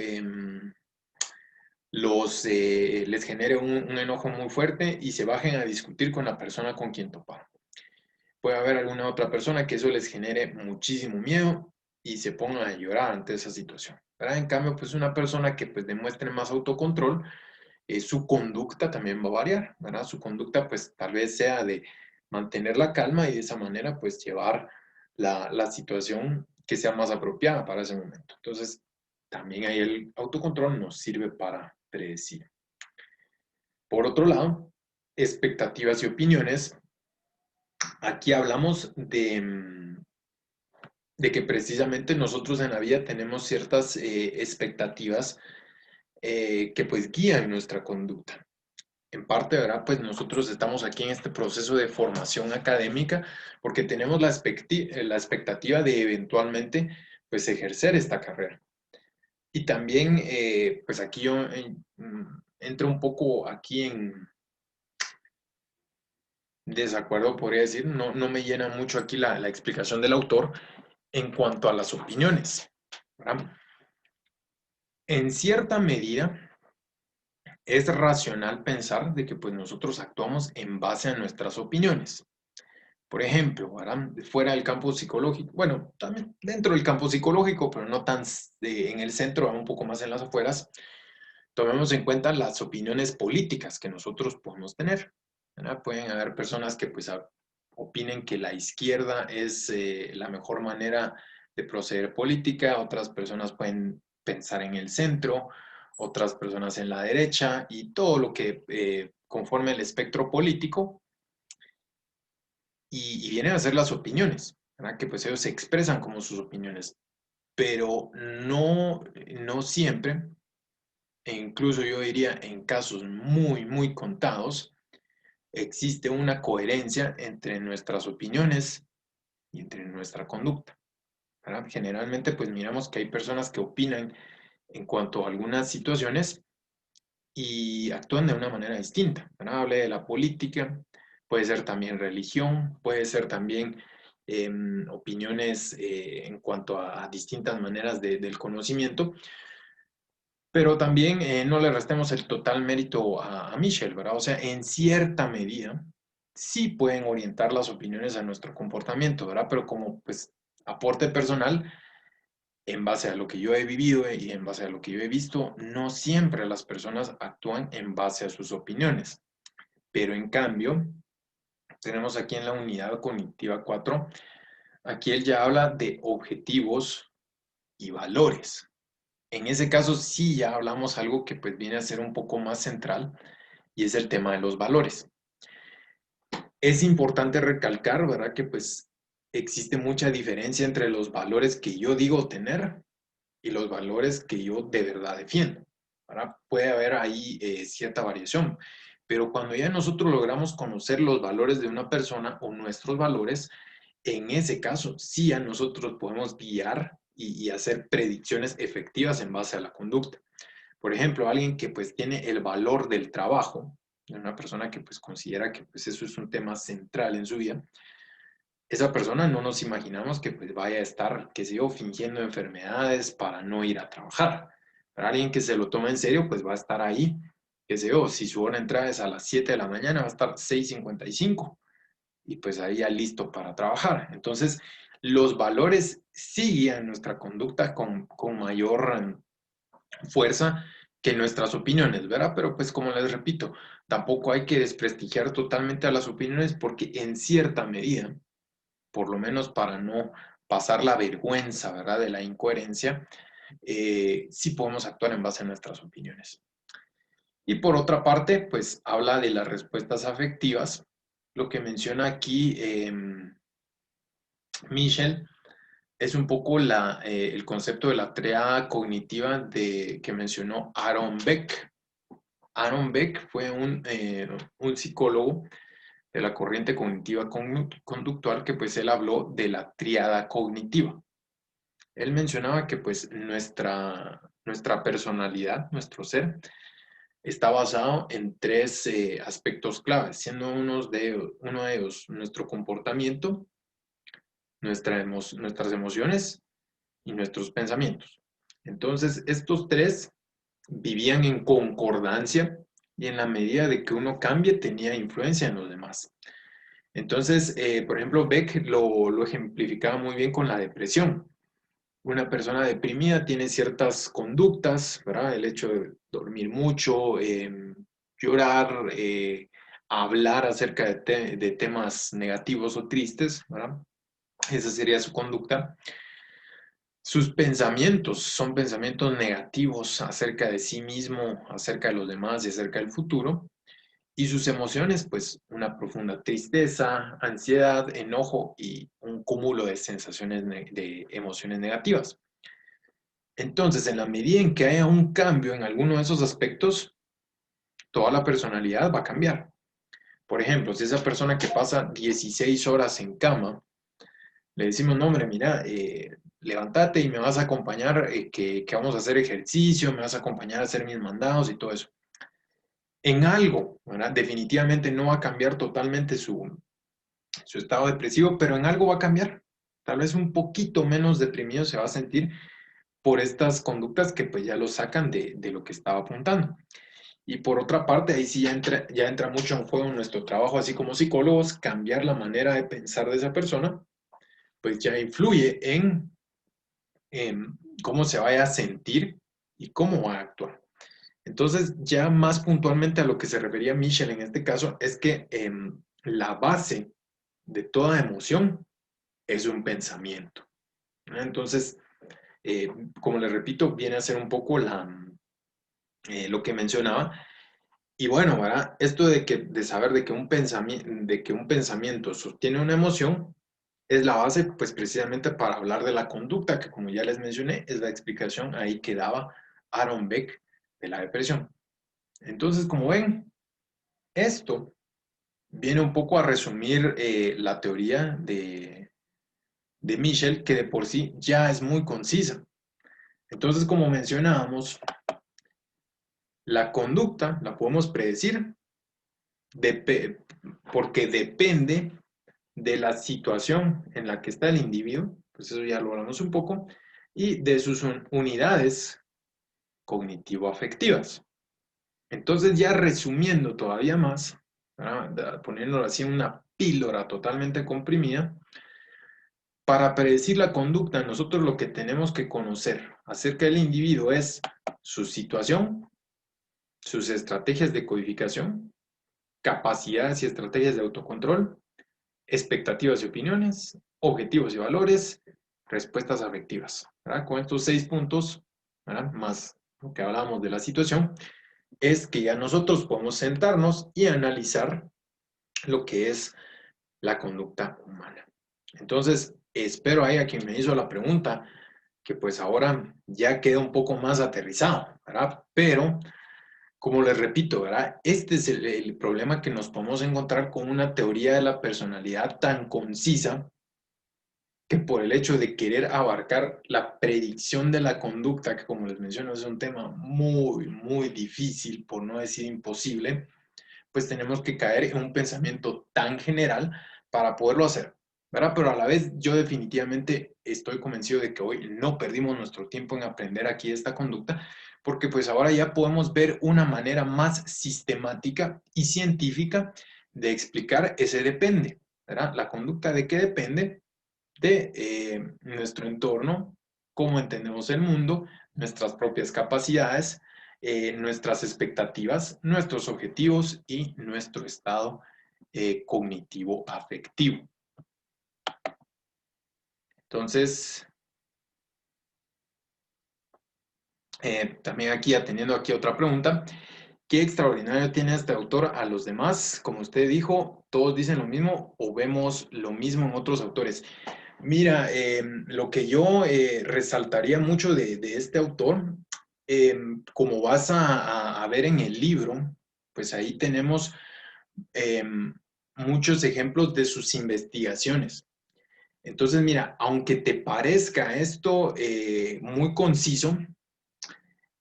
les genere un enojo muy fuerte y se bajen a discutir con la persona con quien toparon. Puede haber alguna otra persona que eso les genere muchísimo miedo y se pongan a llorar ante esa situación, ¿verdad? En cambio, pues una persona que pues demuestre más autocontrol, su conducta también va a variar, ¿verdad? Su conducta pues tal vez sea de mantener la calma y de esa manera pues llevar la situación que sea más apropiada para ese momento. Entonces, también ahí el autocontrol nos sirve para predecir. Por otro lado, expectativas y opiniones. Aquí hablamos de que precisamente nosotros en la vida tenemos ciertas expectativas que pues guían nuestra conducta. en parte, ¿verdad? Pues nosotros estamos aquí en este proceso de formación académica porque tenemos la expectativa de eventualmente, pues, ejercer esta carrera. Y también, pues aquí yo entro un poco aquí en desacuerdo, podría decir, no me llena mucho aquí la explicación del autor en cuanto a las opiniones, ¿verdad? En cierta medida, es racional pensar de que pues nosotros actuamos en base a nuestras opiniones. Por ejemplo, ¿verdad? Fuera del campo psicológico, bueno, también dentro del campo psicológico, pero no tan en el centro, un poco más en las afueras, tomemos en cuenta las opiniones políticas que nosotros podemos tener, ¿verdad? Pueden haber personas que pues opinen que la izquierda es la mejor manera de proceder política, otras personas pueden pensar en el centro, otras personas en la derecha y todo lo que conforme el espectro político y vienen a ser las opiniones, ¿verdad? Que pues ellos se expresan como sus opiniones, pero no siempre, e incluso yo diría en casos muy contados, existe una coherencia entre nuestras opiniones y entre nuestra conducta, ¿verdad? Generalmente pues miramos que hay personas que opinan en cuanto a algunas situaciones y actúan de una manera distinta, ¿verdad? Hablé de la política, puede ser también religión, puede ser también opiniones en cuanto a distintas maneras del conocimiento, pero también no le restemos el total mérito a Michel, ¿verdad? O sea, en cierta medida sí pueden orientar las opiniones a nuestro comportamiento, ¿verdad? Pero como pues aporte personal, en base a lo que yo he vivido y en base a lo que yo he visto, no siempre las personas actúan en base a sus opiniones. Pero en cambio, tenemos aquí en la unidad cognitiva 4, aquí él ya habla de objetivos y valores. En ese caso sí ya hablamos algo que pues viene a ser un poco más central y es el tema de los valores. Es importante recalcar, ¿verdad? Que pues existe mucha diferencia entre los valores que yo digo tener y los valores que yo de verdad defiendo, ¿verdad? Puede haber ahí cierta variación, pero cuando ya nosotros logramos conocer los valores de una persona o nuestros valores, en ese caso sí ya nosotros podemos guiar y hacer predicciones efectivas en base a la conducta. Por ejemplo, alguien que pues tiene el valor del trabajo, una persona que pues considera que pues eso es un tema central en su vida, esa persona no nos imaginamos que pues vaya a estar, qué sé yo, fingiendo enfermedades para no ir a trabajar. Para alguien que se lo toma en serio, pues va a estar ahí, qué sé yo, si su hora de entrada es a las 7 de la mañana, va a estar 6:55 y pues ahí ya listo para trabajar. Entonces, los valores sí guían nuestra conducta con mayor fuerza que nuestras opiniones, ¿verdad? Pero pues como les repito, tampoco hay que desprestigiar totalmente a las opiniones porque en cierta medida, por lo menos para no pasar la vergüenza, ¿verdad? De la incoherencia, sí podemos actuar en base a nuestras opiniones. Y por otra parte, pues habla de las respuestas afectivas. Lo que menciona aquí Michel es un poco el concepto de la triada cognitiva que mencionó Aaron Beck. Aaron Beck fue un psicólogo de la corriente cognitiva conductual que pues él habló de la triada cognitiva. Él mencionaba que pues nuestra personalidad, nuestro ser, está basado en tres aspectos claves, siendo uno de ellos nuestro comportamiento, nuestras emociones y nuestros pensamientos. Entonces, estos tres vivían en concordancia y en la medida de que uno cambie tenía influencia en los demás. Entonces, por ejemplo, Beck lo ejemplificaba muy bien con la depresión. Una persona deprimida tiene ciertas conductas, ¿verdad? El hecho de dormir mucho, llorar, hablar acerca de temas negativos o tristes, ¿verdad? Esa sería su conducta. Sus pensamientos son pensamientos negativos acerca de sí mismo, acerca de los demás y acerca del futuro. Y sus emociones, pues una profunda tristeza, ansiedad, enojo y un cúmulo de sensaciones, de emociones negativas. Entonces, en la medida en que haya un cambio en alguno de esos aspectos, toda la personalidad va a cambiar. Por ejemplo, si esa persona que pasa 16 horas en cama, le decimos, no, hombre, mira, levántate y me vas a acompañar, que vamos a hacer ejercicio, me vas a acompañar a hacer mis mandados y todo eso. En algo, ¿verdad? Definitivamente no va a cambiar totalmente su estado depresivo, pero en algo va a cambiar. Tal vez un poquito menos deprimido se va a sentir por estas conductas que pues ya lo sacan de lo que estaba apuntando. Y por otra parte, ahí sí ya entra mucho en juego nuestro trabajo, así como psicólogos, cambiar la manera de pensar de esa persona, pues ya influye en cómo se vaya a sentir y cómo va a actuar. Entonces, ya más puntualmente a lo que se refería Michelle en este caso, es que la base de toda emoción es un pensamiento, ¿no? Entonces, como les repito, viene a ser un poco lo que mencionaba. Y bueno, ¿verdad? Esto de saber de que un pensamiento sostiene una emoción es la base, pues precisamente para hablar de la conducta, que como ya les mencioné, es la explicación ahí que daba Aaron Beck de la depresión. Entonces, como ven, esto viene un poco a resumir la teoría de Michel, que de por sí ya es muy concisa. Entonces, como mencionábamos, la conducta la podemos predecir porque depende de la situación en la que está el individuo, pues eso ya lo hablamos un poco, y de sus unidades cognitivo-afectivas. Entonces, ya resumiendo todavía más, poniéndolo así en una píldora totalmente comprimida, para predecir la conducta, nosotros lo que tenemos que conocer acerca del individuo es su situación, sus estrategias de codificación, capacidades y estrategias de autocontrol, expectativas y opiniones, objetivos y valores, respuestas afectivas. ¿Verdad? Con estos 6 puntos, ¿verdad? Más lo que hablábamos de la situación, es que ya nosotros podemos sentarnos y analizar lo que es la conducta humana. Entonces, espero ahí a quien me hizo la pregunta, que pues ahora ya queda un poco más aterrizado, ¿verdad? Pero, como les repito, ¿verdad? Este es el problema que nos podemos encontrar con una teoría de la personalidad tan concisa que por el hecho de querer abarcar la predicción de la conducta, que como les menciono es un tema muy, muy difícil, por no decir imposible, pues tenemos que caer en un pensamiento tan general para poderlo hacer, ¿verdad? Pero a la vez yo definitivamente estoy convencido de que hoy no perdimos nuestro tiempo en aprender aquí esta conducta, porque pues ahora ya podemos ver una manera más sistemática y científica de explicar ese depende, ¿verdad? La conducta de qué depende de nuestro entorno, cómo entendemos el mundo, nuestras propias capacidades, nuestras expectativas, nuestros objetivos y nuestro estado cognitivo afectivo. Entonces, también aquí atendiendo aquí otra pregunta, ¿qué extraordinario tiene este autor a los demás? Como usted dijo, ¿todos dicen lo mismo o vemos lo mismo en otros autores? Mira, lo que yo resaltaría mucho de este autor, como vas a ver en el libro, pues ahí tenemos muchos ejemplos de sus investigaciones. Entonces, mira, aunque te parezca esto muy conciso,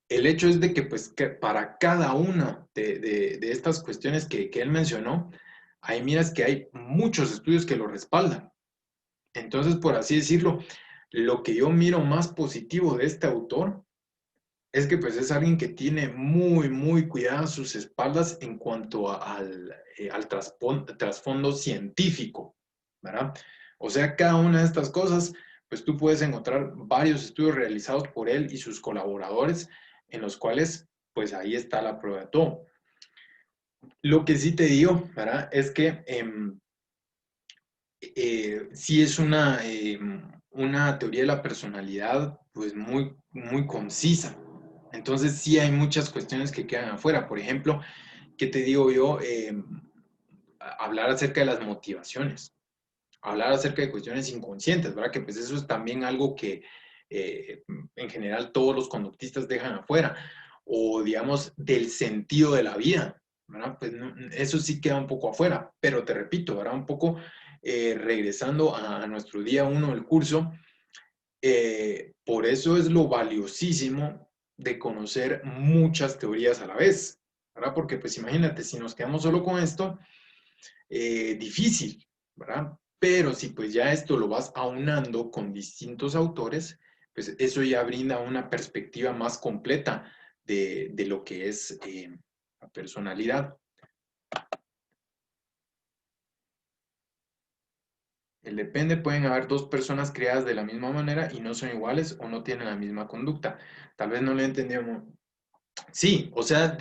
el hecho es de que, pues, que para cada una de estas cuestiones que él mencionó, ahí miras que hay muchos estudios que lo respaldan. Entonces, por así decirlo, lo que yo miro más positivo de este autor es que pues es alguien que tiene muy, muy cuidadas sus espaldas en cuanto al trasfondo científico, ¿verdad? O sea, cada una de estas cosas, pues tú puedes encontrar varios estudios realizados por él y sus colaboradores en los cuales, pues ahí está la prueba de todo. Lo que sí te digo, ¿verdad? Es que sí es una teoría de la personalidad pues muy, muy concisa. Entonces sí hay muchas cuestiones que quedan afuera. Por ejemplo, ¿qué te digo yo? Hablar acerca de las motivaciones, hablar acerca de cuestiones inconscientes, ¿verdad? Que pues eso es también algo que en general todos los conductistas dejan afuera. O digamos del sentido de la vida, ¿verdad? Pues eso sí queda un poco afuera, pero te repito, ¿verdad? Un poco regresando a nuestro día uno del curso, por eso es lo valiosísimo de conocer muchas teorías a la vez, ¿verdad? Porque pues imagínate, si nos quedamos solo con esto, difícil, ¿verdad? Pero si pues ya esto lo vas aunando con distintos autores, pues eso ya brinda una perspectiva más completa de lo que es la personalidad. El depende, pueden haber dos personas criadas de la misma manera y no son iguales o no tienen la misma conducta. Tal vez no le entendíamos. Sí, o sea,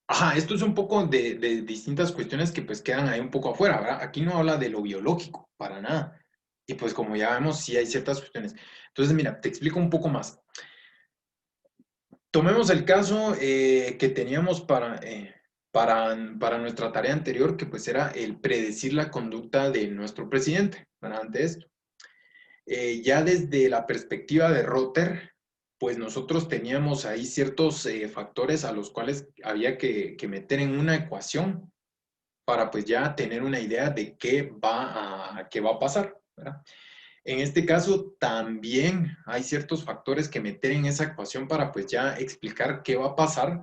ajá, esto es un poco de distintas cuestiones que pues quedan ahí un poco afuera, ¿verdad? Aquí no habla de lo biológico, para nada. Y pues como ya vemos, sí hay ciertas cuestiones. Entonces, mira, te explico un poco más. Tomemos el caso que teníamos para nuestra tarea anterior, que pues era el predecir la conducta de nuestro presidente, ¿verdad? Ante esto. Ya desde la perspectiva de Rotter, pues nosotros teníamos ahí ciertos factores a los cuales había que meter en una ecuación para pues ya tener una idea de qué va a pasar, ¿verdad? En este caso también hay ciertos factores que meter en esa ecuación para pues ya explicar qué va a pasar,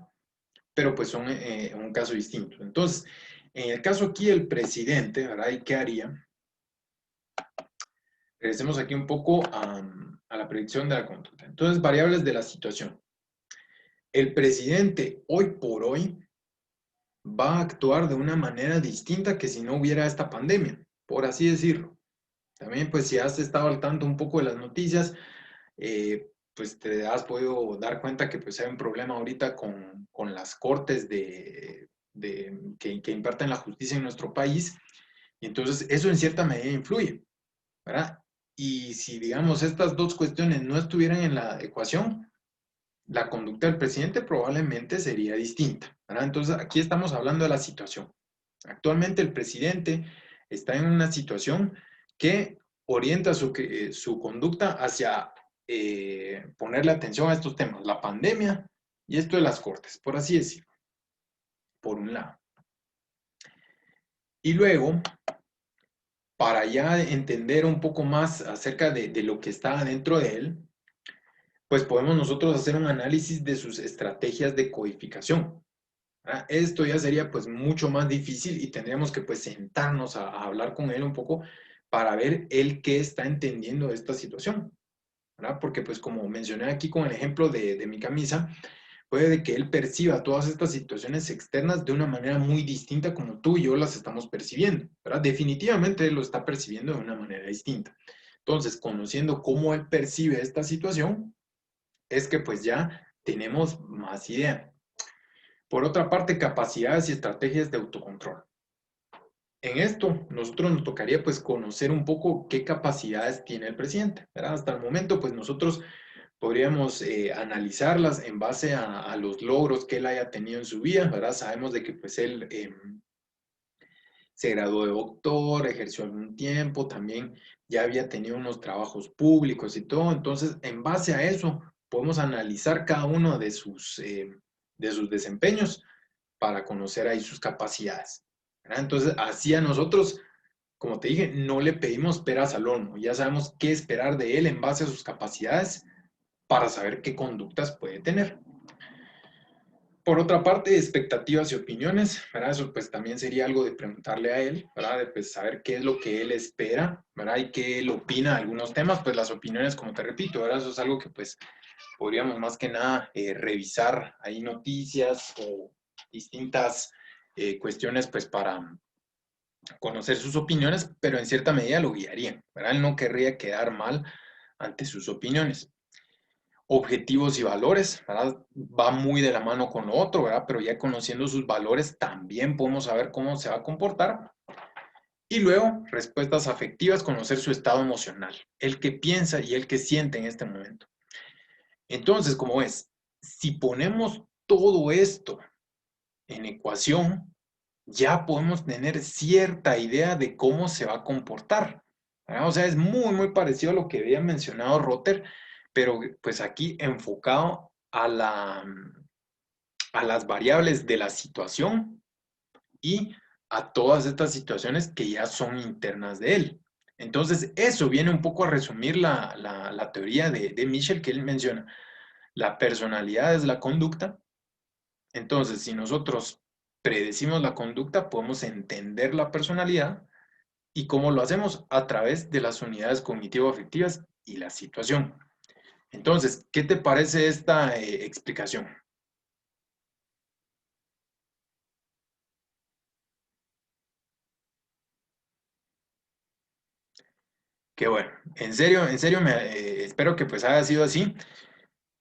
pero pues son un caso distinto. Entonces, en el caso aquí del presidente, ¿verdad? ¿Y qué haría? Regresemos aquí un poco a la predicción de la conducta. Entonces, variables de la situación. El presidente hoy por hoy va a actuar de una manera distinta que si no hubiera esta pandemia, por así decirlo. También, pues, si has estado al tanto un poco de las noticias, pues te has podido dar cuenta que pues hay un problema ahorita con las cortes que imparten la justicia en nuestro país, y entonces eso en cierta medida influye, ¿verdad? Y si, digamos, estas dos cuestiones no estuvieran en la ecuación, la conducta del presidente probablemente sería distinta, ¿verdad? Entonces, aquí estamos hablando de la situación. Actualmente el presidente está en una situación que orienta su conducta hacia ponerle atención a estos temas, la pandemia y esto de las cortes, por así decirlo, por un lado. Y luego, para ya entender un poco más acerca de lo que está dentro de él, pues podemos nosotros hacer un análisis de sus estrategias de codificación. ¿Verdad? Esto ya sería pues mucho más difícil y tendríamos que pues sentarnos a hablar con él un poco para ver él qué está entendiendo de esta situación, ¿verdad? Porque pues como mencioné aquí con el ejemplo de mi camisa, puede que él perciba todas estas situaciones externas de una manera muy distinta como tú y yo las estamos percibiendo, ¿verdad? Definitivamente él lo está percibiendo de una manera distinta. Entonces, conociendo cómo él percibe esta situación, es que pues ya tenemos más idea. Por otra parte, capacidades y estrategias de autocontrol. En esto, nosotros nos tocaría pues conocer un poco qué capacidades tiene el presidente, ¿verdad? Hasta el momento, pues nosotros podríamos analizarlas en base a los logros que él haya tenido en su vida, ¿verdad? Sabemos de que pues él se graduó de doctor, ejerció algún tiempo, también ya había tenido unos trabajos públicos y todo, entonces en base a eso podemos analizar cada uno de sus desempeños para conocer ahí sus capacidades, ¿verdad? Entonces así a nosotros, como te dije, no le pedimos peras al horno, ya sabemos qué esperar de él en base a sus capacidades para saber qué conductas puede tener. Por otra parte, expectativas y opiniones, ¿verdad? Eso pues también sería algo de preguntarle a él, ¿verdad? De pues saber qué es lo que él espera, ¿verdad? Y qué él opina de algunos temas, pues las opiniones, como te repito, ¿verdad? Eso es algo que pues podríamos más que nada revisar ahí noticias o distintas cuestiones pues para conocer sus opiniones, pero en cierta medida lo guiarían, ¿verdad? Él no querría quedar mal ante sus opiniones. Objetivos y valores, ¿verdad? Va muy de la mano con lo otro, ¿verdad? Pero ya conociendo sus valores también podemos saber cómo se va a comportar. Y luego, respuestas afectivas, conocer su estado emocional, el que piensa y el que siente en este momento. Entonces, como ves, si ponemos todo esto en ecuación, ya podemos tener cierta idea de cómo se va a comportar, ¿verdad? O sea, es muy parecido a lo que había mencionado Rotter, pero pues aquí enfocado a las variables de la situación y a todas estas situaciones que ya son internas de él. Entonces, eso viene un poco a resumir la teoría de Michel, que él menciona. La personalidad es la conducta. Entonces, si nosotros predecimos la conducta, podemos entender la personalidad. ¿Y cómo lo hacemos? A través de las unidades cognitivo-afectivas y la situación. Entonces, ¿qué te parece esta explicación? Qué bueno. En serio, espero que pues haya sido así.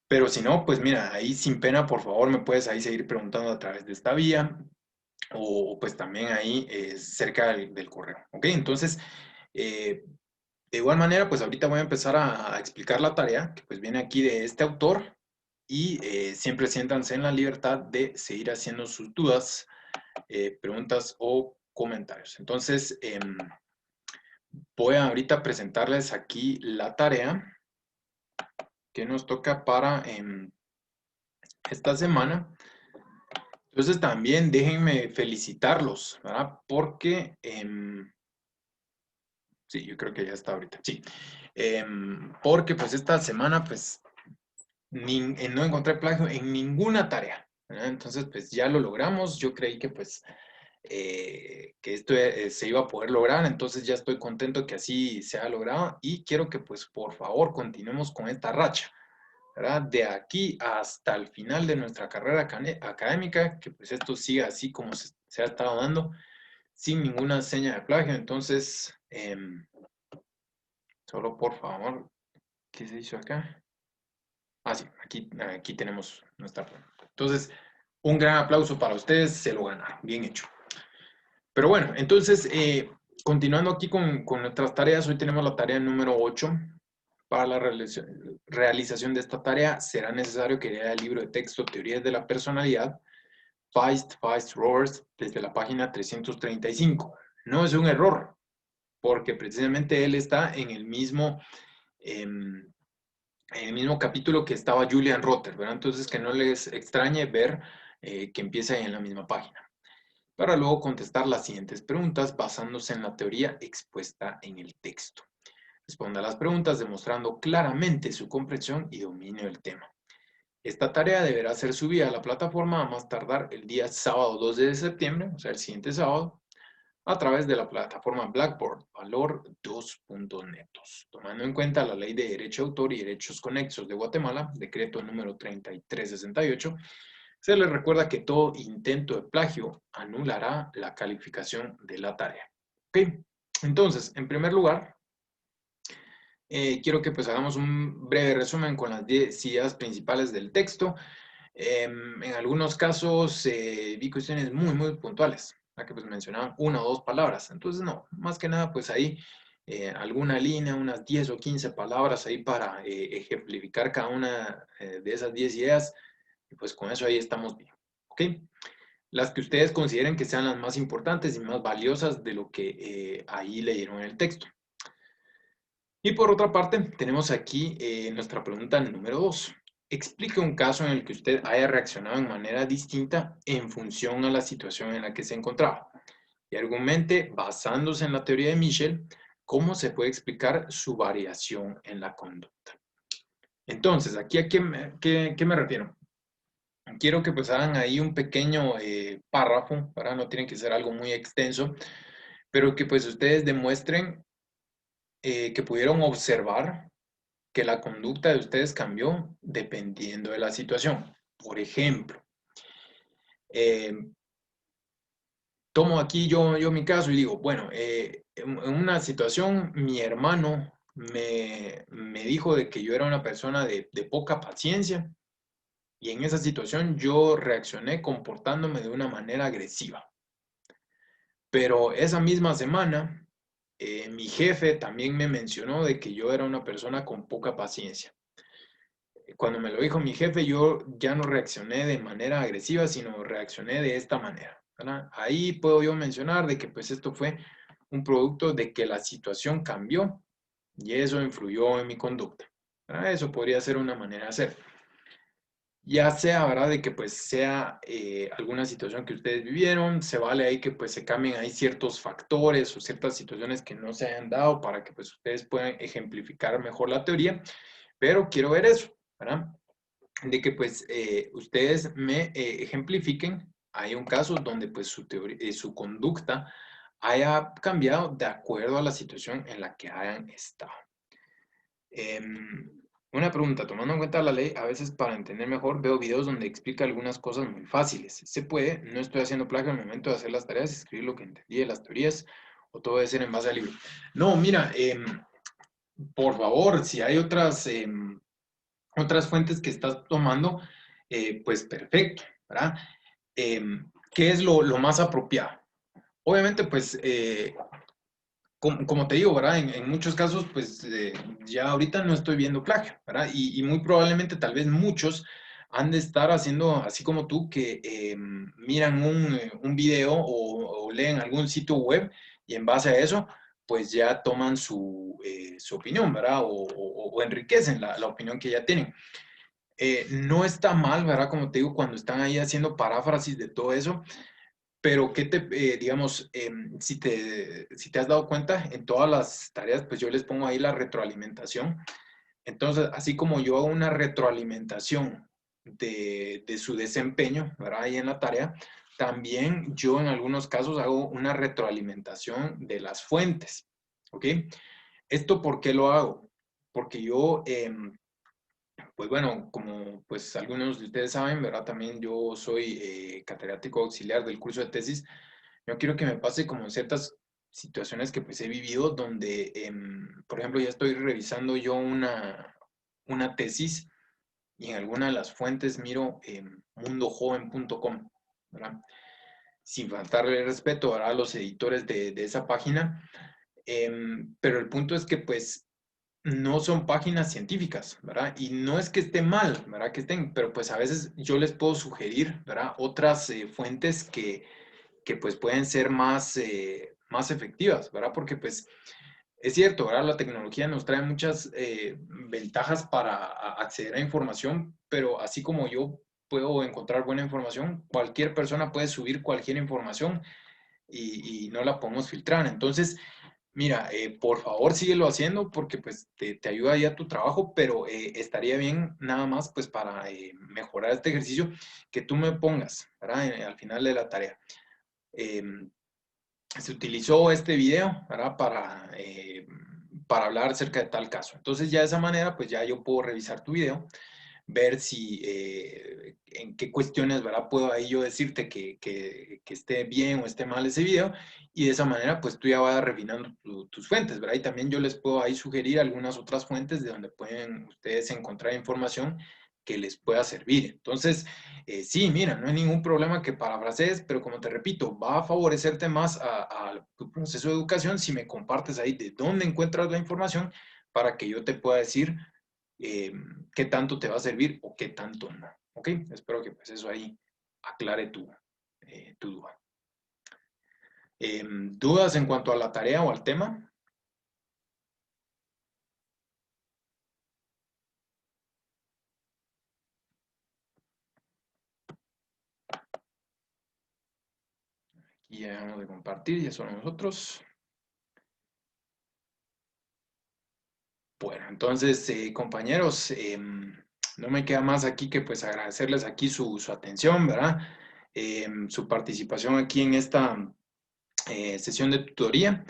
Pero si no, pues mira, ahí sin pena, por favor, me puedes ahí seguir preguntando a través de esta vía o pues también ahí cerca del correo. ¿Ok? Entonces, de igual manera, pues ahorita voy a empezar a explicar la tarea que pues viene aquí de este autor y siempre siéntanse en la libertad de seguir haciendo sus dudas, preguntas o comentarios. Entonces, voy a ahorita presentarles aquí la tarea que nos toca para esta semana. Entonces también déjenme felicitarlos, ¿verdad? Porque, sí, yo creo que ya está ahorita, sí. Porque pues esta semana pues no encontré plagio en ninguna tarea, ¿verdad? Entonces pues ya lo logramos, yo creí que pues que esto se iba a poder lograr, entonces ya estoy contento que así se ha logrado y quiero que pues por favor continuemos con esta racha, ¿verdad? De aquí hasta el final de nuestra carrera académica, que pues esto siga así como se ha estado dando, sin ninguna seña de plagio. Entonces, solo por favor, ¿qué se hizo acá? Ah, sí, aquí tenemos nuestra pregunta. Entonces, un gran aplauso para ustedes, se lo ganaron, bien hecho. Pero bueno, entonces, continuando aquí con nuestras tareas, hoy tenemos la tarea número 8. Para la realización de esta tarea será necesario que lea el libro de texto Teorías de la Personalidad, Feist, Roberts, desde la página 335. No es un error, porque precisamente él está en el mismo capítulo que estaba Julian Rotter, ¿verdad? Entonces que no les extrañe ver que empieza en la misma página, para luego contestar las siguientes preguntas basándose en la teoría expuesta en el texto. Responda a las preguntas demostrando claramente su comprensión y dominio del tema. Esta tarea deberá ser subida a la plataforma a más tardar el día sábado 12 de septiembre, o sea, el siguiente sábado, a través de la plataforma Blackboard, valor 2 puntos netos. Tomando en cuenta la Ley de Derecho de Autor y Derechos Conexos de Guatemala, decreto número 3368, se les recuerda que todo intento de plagio anulará la calificación de la tarea. ¿Ok? Entonces, en primer lugar, quiero que pues hagamos un breve resumen con las 10 ideas principales del texto. En algunos casos vi cuestiones muy puntuales, que pues mencionaban una o dos palabras. Entonces, no, más que nada, pues ahí alguna línea, unas 10 o 15 palabras ahí para ejemplificar cada una de esas 10 ideas. Y pues con eso ahí estamos bien. ¿Ok? Las que ustedes consideren que sean las más importantes y más valiosas de lo que ahí leyeron en el texto. Y por otra parte, tenemos aquí nuestra pregunta número 2. Explique un caso en el que usted haya reaccionado de manera distinta en función a la situación en la que se encontraba. Y argumente, basándose en la teoría de Michel, cómo se puede explicar su variación en la conducta. Entonces, ¿aquí a qué me refiero? Quiero que pues hagan ahí un pequeño párrafo, ¿verdad? No tiene que ser algo muy extenso, pero que pues ustedes demuestren que pudieron observar que la conducta de ustedes cambió dependiendo de la situación. Por ejemplo, eh, tomo aquí yo mi caso y digo, bueno, en una situación mi hermano me dijo de que yo era una persona de poca paciencia y en esa situación yo reaccioné comportándome de una manera agresiva. Pero esa misma semana, mi jefe también me mencionó de que yo era una persona con poca paciencia. Cuando me lo dijo mi jefe, yo ya no reaccioné de manera agresiva, sino reaccioné de esta manera, ¿verdad? Ahí puedo yo mencionar de que pues esto fue un producto de que la situación cambió y eso influyó en mi conducta, ¿verdad? Eso podría ser una manera de hacer. Ya sea, ¿verdad? De que pues sea alguna situación que ustedes vivieron, se vale ahí que pues se cambien ahí ciertos factores o ciertas situaciones que no se hayan dado para que pues ustedes puedan ejemplificar mejor la teoría, pero quiero ver eso, ¿verdad? De que pues ustedes me ejemplifiquen. Hay un caso donde pues su conducta haya cambiado de acuerdo a la situación en la que hayan estado. Una pregunta, tomando en cuenta la ley, a veces para entender mejor veo videos donde explica algunas cosas muy fáciles. Se puede, no estoy haciendo plagio al momento de hacer las tareas, escribir lo que entendí de las teorías, o todo debe ser en base al libro. No, mira, por favor, si hay otras fuentes que estás tomando, pues perfecto, ¿verdad? ¿Qué es lo más apropiado? Obviamente, pues, como te digo, ¿verdad? En muchos casos, pues, ya ahorita no estoy viendo plagio, ¿verdad? Y muy probablemente, tal vez muchos han de estar haciendo, así como tú, que miran un video o leen algún sitio web y en base a eso, pues ya toman su opinión, ¿verdad? O enriquecen la opinión que ya tienen. No está mal, ¿verdad? Como te digo, cuando están ahí haciendo paráfrasis de todo eso, pero ¿qué digamos, si te has dado cuenta, en todas las tareas, pues yo les pongo ahí la retroalimentación. Entonces, así como yo hago una retroalimentación de su desempeño, ¿verdad? Ahí en la tarea, también yo en algunos casos hago una retroalimentación de las fuentes, ¿ok? ¿Esto por qué lo hago? Porque yo pues bueno, como pues algunos de ustedes saben, ¿verdad? También yo soy catedrático auxiliar del curso de tesis. Yo quiero que me pase como ciertas situaciones que pues he vivido donde, por ejemplo, ya estoy revisando yo una tesis y en alguna de las fuentes miro mundojoven.com, ¿verdad? Sin faltarle el respeto, ¿verdad? A los editores de esa página. Pero el punto es que pues no son páginas científicas, ¿verdad? Y no es que esté mal, ¿verdad? Que estén, pero pues a veces yo les puedo sugerir, ¿verdad? Otras fuentes que pues pueden ser más efectivas, ¿verdad? Porque pues es cierto, ¿verdad? La tecnología nos trae muchas ventajas para acceder a información, pero así como yo puedo encontrar buena información, cualquier persona puede subir cualquier información y no la podemos filtrar. Entonces, mira, por favor síguelo haciendo porque pues te ayuda ahí a tu trabajo, pero estaría bien nada más pues para mejorar este ejercicio que tú me pongas, ¿verdad? Al final de la tarea. Se utilizó este video, ¿verdad? Para hablar acerca de tal caso. Entonces ya de esa manera pues ya yo puedo revisar tu video, ver si, en qué cuestiones, ¿verdad? Puedo ahí yo decirte que esté bien o esté mal ese video y de esa manera pues tú ya vas refinando tus fuentes, ¿verdad? Y también yo les puedo ahí sugerir algunas otras fuentes de donde pueden ustedes encontrar información que les pueda servir. Entonces, sí, mira, no hay ningún problema que parafrasees, pero como te repito, va a favorecerte más a tu proceso de educación si me compartes ahí de dónde encuentras la información para que yo te pueda decir qué tanto te va a servir o qué tanto no. ¿Ok? Espero que pues eso ahí aclare tu duda. ¿Dudas en cuanto a la tarea o al tema? Aquí ya vamos de compartir, ya son nosotros. Bueno, entonces, compañeros, no me queda más aquí que pues agradecerles aquí su atención, ¿verdad? Su participación aquí en esta sesión de tutoría.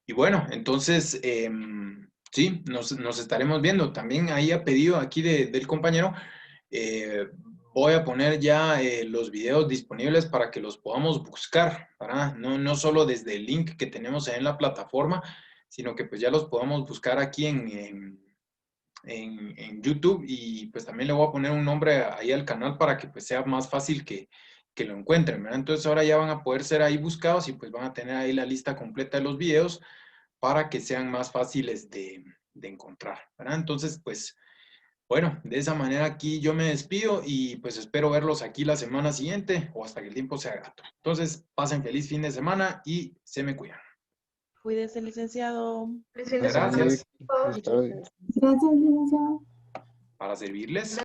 Y bueno, entonces, sí, nos estaremos viendo. También ahí a pedido aquí del compañero, eh, voy a poner ya los videos disponibles para que los podamos buscar, ¿verdad? No solo desde el link que tenemos ahí en la plataforma, sino que pues ya los podamos buscar aquí en YouTube y pues también le voy a poner un nombre ahí al canal para que pues sea más fácil que lo encuentren, ¿verdad? Entonces ahora ya van a poder ser ahí buscados y pues van a tener ahí la lista completa de los videos para que sean más fáciles de encontrar, ¿verdad? Entonces pues bueno, de esa manera aquí yo me despido y pues espero verlos aquí la semana siguiente o hasta que el tiempo sea gato. Entonces pasen feliz fin de semana y se me cuidan. Cuídese, licenciado. Gracias. Buenas tardes. Gracias, licenciado. Para servirles.